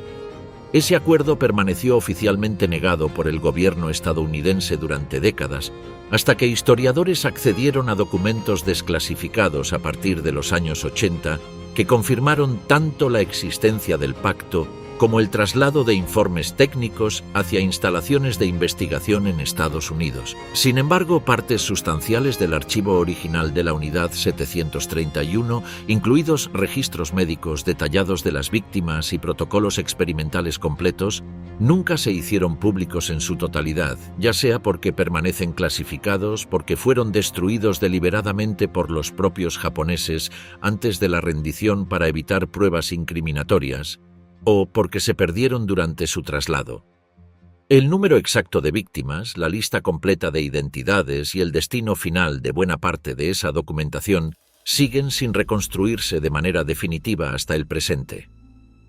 Ese acuerdo permaneció oficialmente negado por el gobierno estadounidense durante décadas, hasta que historiadores accedieron a documentos desclasificados a partir de los años 80 que confirmaron tanto la existencia del pacto como el traslado de informes técnicos hacia instalaciones de investigación en Estados Unidos. Sin embargo, partes sustanciales del archivo original de la Unidad 731, incluidos registros médicos detallados de las víctimas y protocolos experimentales completos, nunca se hicieron públicos en su totalidad, ya sea porque permanecen clasificados, porque fueron destruidos deliberadamente por los propios japoneses antes de la rendición para evitar pruebas incriminatorias, o porque se perdieron durante su traslado. El número exacto de víctimas, la lista completa de identidades y el destino final de buena parte de esa documentación siguen sin reconstruirse de manera definitiva hasta el presente.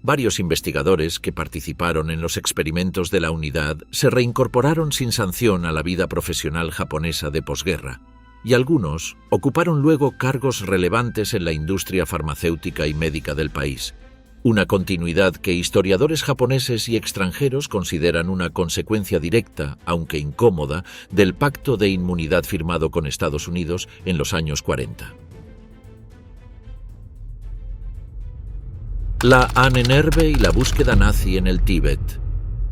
Varios investigadores que participaron en los experimentos de la unidad se reincorporaron sin sanción a la vida profesional japonesa de posguerra, y algunos ocuparon luego cargos relevantes en la industria farmacéutica y médica del país. Una continuidad que historiadores japoneses y extranjeros consideran una consecuencia directa, aunque incómoda, del pacto de inmunidad firmado con Estados Unidos en los años 40. La Ahnenerbe y la búsqueda nazi en el Tíbet.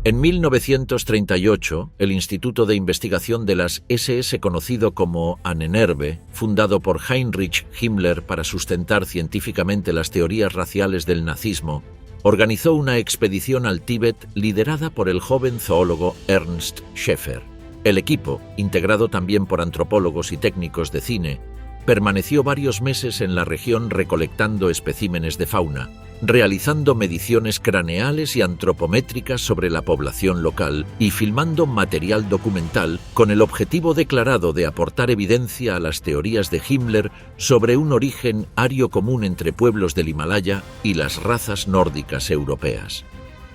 En 1938, el Instituto de Investigación de las SS, conocido como Ahnenerbe, fundado por Heinrich Himmler para sustentar científicamente las teorías raciales del nazismo, organizó una expedición al Tíbet liderada por el joven zoólogo Ernst Schäfer. El equipo, integrado también por antropólogos y técnicos de cine, permaneció varios meses en la región recolectando especímenes de fauna, realizando mediciones craneales y antropométricas sobre la población local y filmando material documental con el objetivo declarado de aportar evidencia a las teorías de Himmler sobre un origen ario común entre pueblos del Himalaya y las razas nórdicas europeas.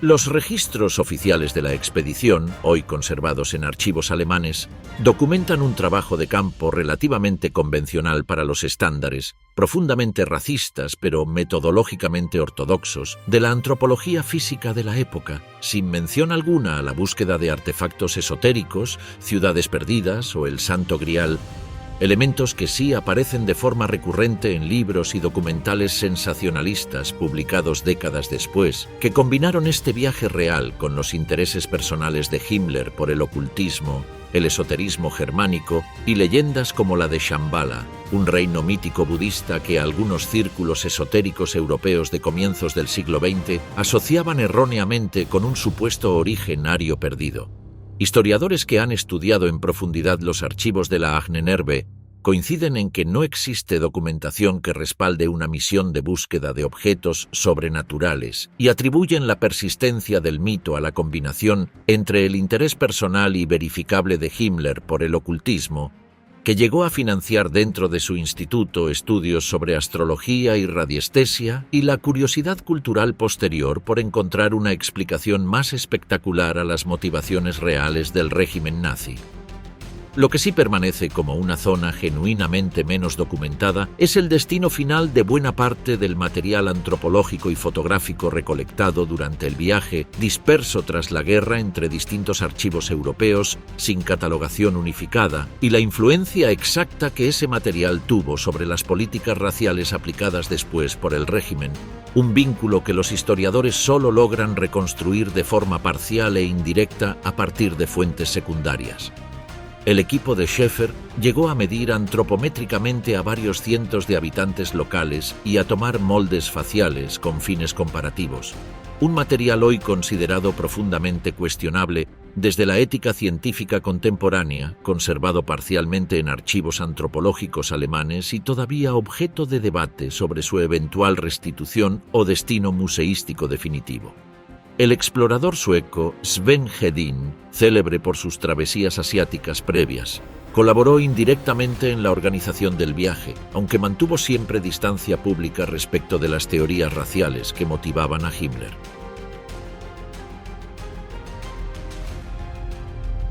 Los registros oficiales de la expedición, hoy conservados en archivos alemanes, documentan un trabajo de campo relativamente convencional para los estándares, profundamente racistas pero metodológicamente ortodoxos, de la antropología física de la época, sin mención alguna a la búsqueda de artefactos esotéricos, ciudades perdidas o el Santo Grial, elementos que sí aparecen de forma recurrente en libros y documentales sensacionalistas publicados décadas después, que combinaron este viaje real con los intereses personales de Himmler por el ocultismo, el esoterismo germánico y leyendas como la de Shambhala, un reino mítico budista que algunos círculos esotéricos europeos de comienzos del siglo XX asociaban erróneamente con un supuesto origen ario perdido. Historiadores que han estudiado en profundidad los archivos de la Ahnenerbe coinciden en que no existe documentación que respalde una misión de búsqueda de objetos sobrenaturales y atribuyen la persistencia del mito a la combinación entre el interés personal y verificable de Himmler por el ocultismo, que llegó a financiar dentro de su instituto estudios sobre astrología y radiestesia, y la curiosidad cultural posterior por encontrar una explicación más espectacular a las motivaciones reales del régimen nazi. Lo que sí permanece como una zona genuinamente menos documentada es el destino final de buena parte del material antropológico y fotográfico recolectado durante el viaje, disperso tras la guerra entre distintos archivos europeos sin catalogación unificada, y la influencia exacta que ese material tuvo sobre las políticas raciales aplicadas después por el régimen, un vínculo que los historiadores solo logran reconstruir de forma parcial e indirecta a partir de fuentes secundarias. El equipo de Schaeffer llegó a medir antropométricamente a varios cientos de habitantes locales y a tomar moldes faciales con fines comparativos, un material hoy considerado profundamente cuestionable desde la ética científica contemporánea, conservado parcialmente en archivos antropológicos alemanes y todavía objeto de debate sobre su eventual restitución o destino museístico definitivo. El explorador sueco Sven Hedin, célebre por sus travesías asiáticas previas, colaboró indirectamente en la organización del viaje, aunque mantuvo siempre distancia pública respecto de las teorías raciales que motivaban a Himmler.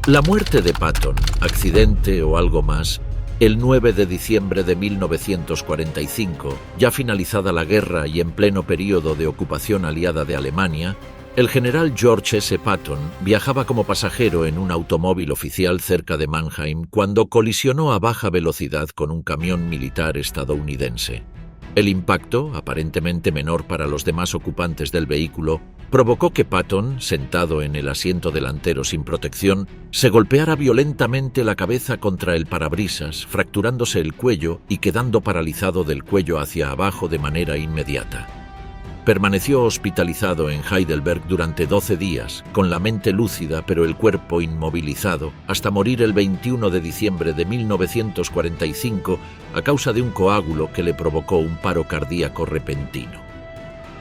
La muerte de Patton, accidente o algo más, el 9 de diciembre de 1945, ya finalizada la guerra y en pleno período de ocupación aliada de Alemania, el general George S. Patton viajaba como pasajero en un automóvil oficial cerca de Mannheim cuando colisionó a baja velocidad con un camión militar estadounidense. El impacto, aparentemente menor para los demás ocupantes del vehículo, provocó que Patton, sentado en el asiento delantero sin protección, se golpeara violentamente la cabeza contra el parabrisas, fracturándose el cuello y quedando paralizado del cuello hacia abajo de manera inmediata. Permaneció hospitalizado en Heidelberg durante 12 días, con la mente lúcida pero el cuerpo inmovilizado, hasta morir el 21 de diciembre de 1945 a causa de un coágulo que le provocó un paro cardíaco repentino.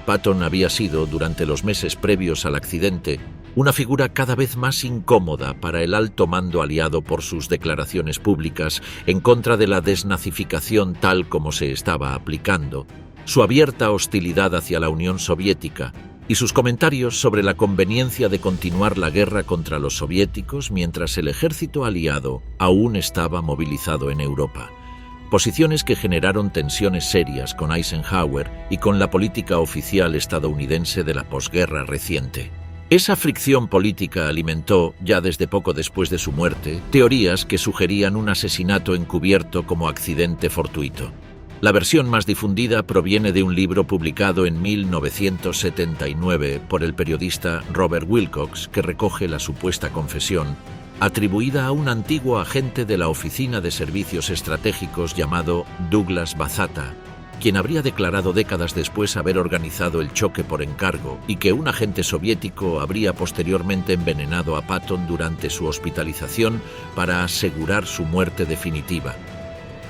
Patton había sido, durante los meses previos al accidente, una figura cada vez más incómoda para el alto mando aliado por sus declaraciones públicas en contra de la desnazificación tal como se estaba aplicando, su abierta hostilidad hacia la Unión Soviética y sus comentarios sobre la conveniencia de continuar la guerra contra los soviéticos mientras el ejército aliado aún estaba movilizado en Europa. Posiciones que generaron tensiones serias con Eisenhower y con la política oficial estadounidense de la posguerra reciente. Esa fricción política alimentó, ya desde poco después de su muerte, teorías que sugerían un asesinato encubierto como accidente fortuito. La versión más difundida proviene de un libro publicado en 1979 por el periodista Robert Wilcox, que recoge la supuesta confesión, atribuida a un antiguo agente de la Oficina de Servicios Estratégicos llamado Douglas Bazata, quien habría declarado décadas después haber organizado el choque por encargo y que un agente soviético habría posteriormente envenenado a Patton durante su hospitalización para asegurar su muerte definitiva.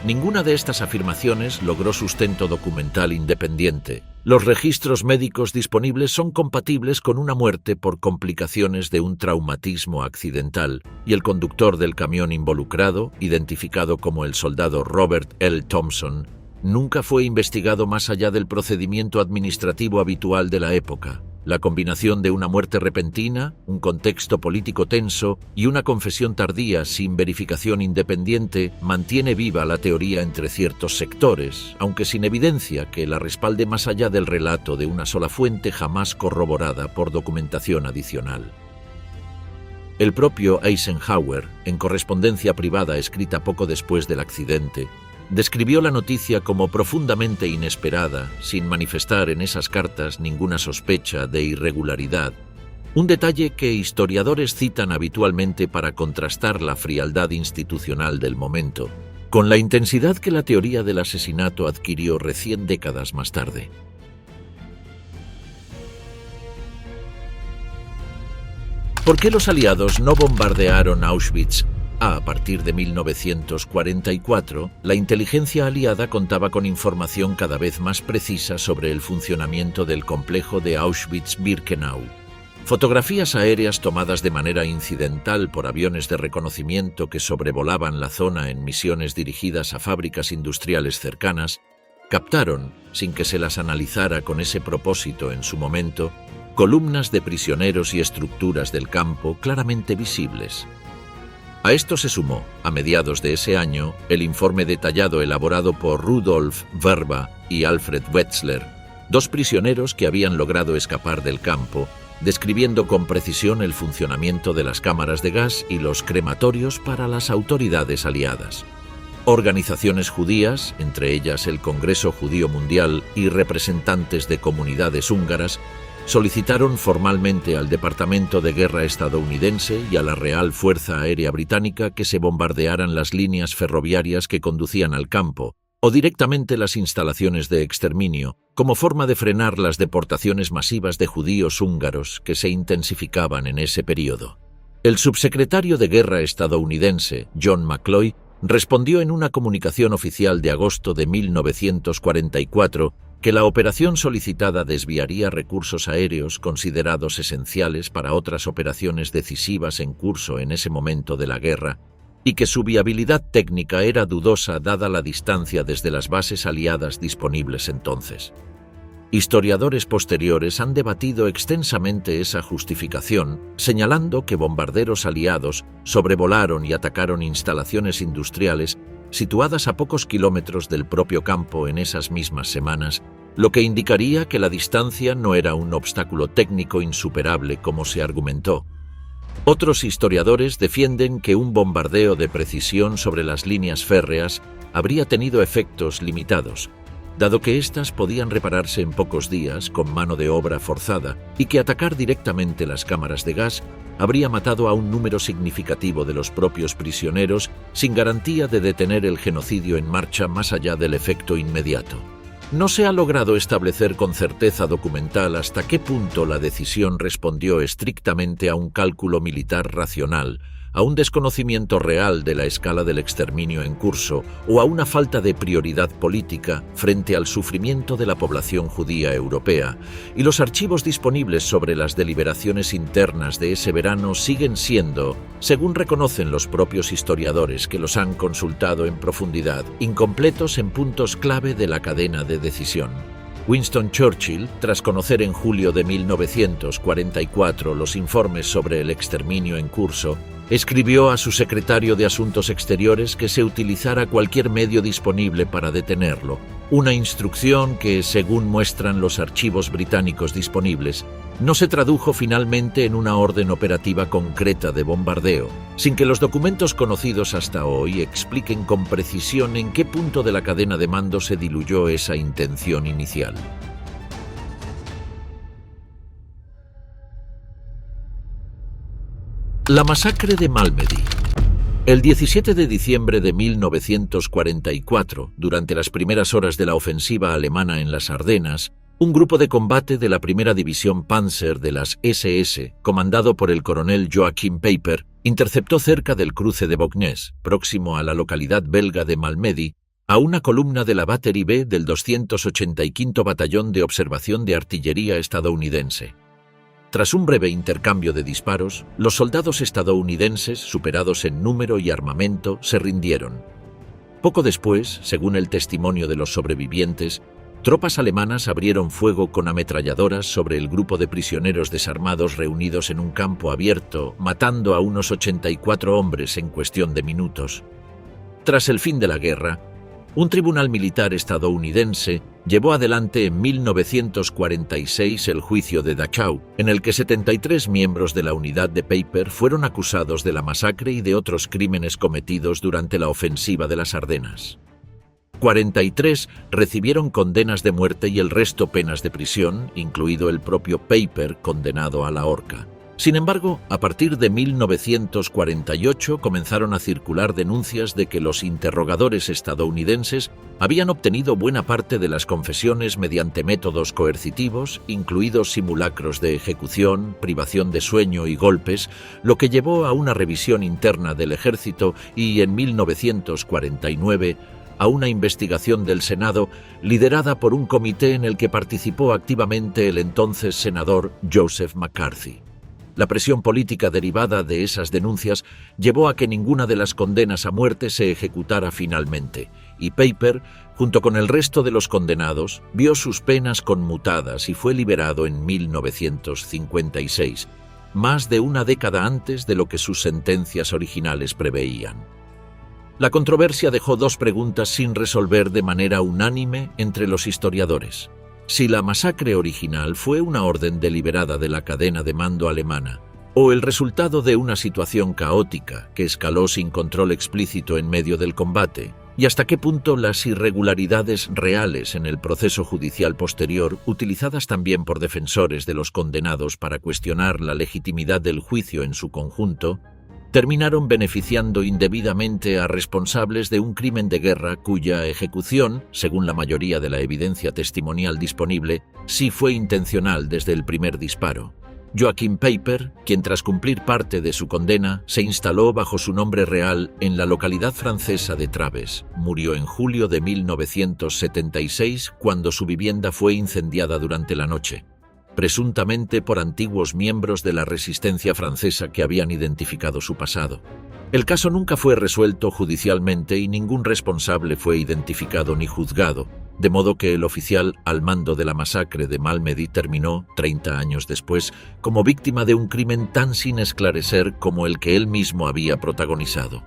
Ninguna de estas afirmaciones logró sustento documental independiente. Los registros médicos disponibles son compatibles con una muerte por complicaciones de un traumatismo accidental, y el conductor del camión involucrado, identificado como el soldado Robert L. Thompson, nunca fue investigado más allá del procedimiento administrativo habitual de la época. La combinación de una muerte repentina, un contexto político tenso y una confesión tardía sin verificación independiente mantiene viva la teoría entre ciertos sectores, aunque sin evidencia que la respalde más allá del relato de una sola fuente jamás corroborada por documentación adicional. El propio Eisenhower, en correspondencia privada escrita poco después del accidente, describió la noticia como profundamente inesperada, sin manifestar en esas cartas ninguna sospecha de irregularidad, un detalle que historiadores citan habitualmente para contrastar la frialdad institucional del momento, con la intensidad que la teoría del asesinato adquirió recién décadas más tarde. ¿Por qué los aliados no bombardearon Auschwitz A partir de 1944, la inteligencia aliada contaba con información cada vez más precisa sobre el funcionamiento del complejo de Auschwitz-Birkenau. Fotografías aéreas tomadas de manera incidental por aviones de reconocimiento que sobrevolaban la zona en misiones dirigidas a fábricas industriales cercanas, captaron, sin que se las analizara con ese propósito en su momento, columnas de prisioneros y estructuras del campo claramente visibles. A esto se sumó, a mediados de ese año, el informe detallado elaborado por Rudolf Verba y Alfred Wetzler, dos prisioneros que habían logrado escapar del campo, describiendo con precisión el funcionamiento de las cámaras de gas y los crematorios para las autoridades aliadas. Organizaciones judías, entre ellas el Congreso Judío Mundial y representantes de comunidades húngaras, solicitaron formalmente al Departamento de Guerra estadounidense y a la Real Fuerza Aérea Británica que se bombardearan las líneas ferroviarias que conducían al campo, o directamente las instalaciones de exterminio, como forma de frenar las deportaciones masivas de judíos húngaros que se intensificaban en ese periodo. El subsecretario de Guerra estadounidense, John McCloy, respondió en una comunicación oficial de agosto de 1944 que la operación solicitada desviaría recursos aéreos considerados esenciales para otras operaciones decisivas en curso en ese momento de la guerra, y que su viabilidad técnica era dudosa dada la distancia desde las bases aliadas disponibles entonces. Historiadores posteriores han debatido extensamente esa justificación, señalando que bombarderos aliados sobrevolaron y atacaron instalaciones industriales situadas a pocos kilómetros del propio campo en esas mismas semanas, lo que indicaría que la distancia no era un obstáculo técnico insuperable como se argumentó. Otros historiadores defienden que un bombardeo de precisión sobre las líneas férreas habría tenido efectos limitados, dado que éstas podían repararse en pocos días con mano de obra forzada y que atacar directamente las cámaras de gas habría matado a un número significativo de los propios prisioneros sin garantía de detener el genocidio en marcha más allá del efecto inmediato. No se ha logrado establecer con certeza documental hasta qué punto la decisión respondió estrictamente a un cálculo militar racional, a un desconocimiento real de la escala del exterminio en curso o a una falta de prioridad política frente al sufrimiento de la población judía europea, y los archivos disponibles sobre las deliberaciones internas de ese verano siguen siendo, según reconocen los propios historiadores que los han consultado en profundidad, incompletos en puntos clave de la cadena de decisión. Winston Churchill, tras conocer en julio de 1944 los informes sobre el exterminio en curso, escribió a su secretario de Asuntos Exteriores que se utilizara cualquier medio disponible para detenerlo, una instrucción que, según muestran los archivos británicos disponibles, no se tradujo finalmente en una orden operativa concreta de bombardeo, sin que los documentos conocidos hasta hoy expliquen con precisión en qué punto de la cadena de mando se diluyó esa intención inicial. La masacre de Malmedy. El 17 de diciembre de 1944, durante las primeras horas de la ofensiva alemana en las Ardenas, un grupo de combate de la primera división Panzer de las SS, comandado por el coronel Joachim Peiper, interceptó cerca del cruce de Bognes, próximo a la localidad belga de Malmedy, a una columna de la Batterie B del 285 Batallón de Observación de Artillería estadounidense. Tras un breve intercambio de disparos, los soldados estadounidenses, superados en número y armamento, se rindieron. Poco después, según el testimonio de los sobrevivientes, tropas alemanas abrieron fuego con ametralladoras sobre el grupo de prisioneros desarmados reunidos en un campo abierto, matando a unos 84 hombres en cuestión de minutos. Tras el fin de la guerra, un tribunal militar estadounidense llevó adelante en 1946 el juicio de Dachau, en el que 73 miembros de la unidad de Peiper fueron acusados de la masacre y de otros crímenes cometidos durante la ofensiva de las Ardenas. 43 recibieron condenas de muerte y el resto penas de prisión, incluido el propio Peiper, condenado a la horca. Sin embargo, a partir de 1948 comenzaron a circular denuncias de que los interrogadores estadounidenses habían obtenido buena parte de las confesiones mediante métodos coercitivos, incluidos simulacros de ejecución, privación de sueño y golpes, lo que llevó a una revisión interna del ejército y, en 1949, a una investigación del Senado liderada por un comité en el que participó activamente el entonces senador Joseph McCarthy. La presión política derivada de esas denuncias llevó a que ninguna de las condenas a muerte se ejecutara finalmente, y Paper, junto con el resto de los condenados, vio sus penas conmutadas y fue liberado en 1956, más de una década antes de lo que sus sentencias originales preveían. La controversia dejó dos preguntas sin resolver de manera unánime entre los historiadores. Si la masacre original fue una orden deliberada de la cadena de mando alemana, o el resultado de una situación caótica que escaló sin control explícito en medio del combate, y hasta qué punto las irregularidades reales en el proceso judicial posterior, utilizadas también por defensores de los condenados para cuestionar la legitimidad del juicio en su conjunto, terminaron beneficiando indebidamente a responsables de un crimen de guerra cuya ejecución, según la mayoría de la evidencia testimonial disponible, sí fue intencional desde el primer disparo. Joachim Paper, quien tras cumplir parte de su condena, se instaló bajo su nombre real en la localidad francesa de Traves, murió en julio de 1976 cuando su vivienda fue incendiada durante la noche, presuntamente por antiguos miembros de la resistencia francesa que habían identificado su pasado. El caso nunca fue resuelto judicialmente y ningún responsable fue identificado ni juzgado, de modo que el oficial al mando de la masacre de Malmedy terminó, 30 años después, como víctima de un crimen tan sin esclarecer como el que él mismo había protagonizado.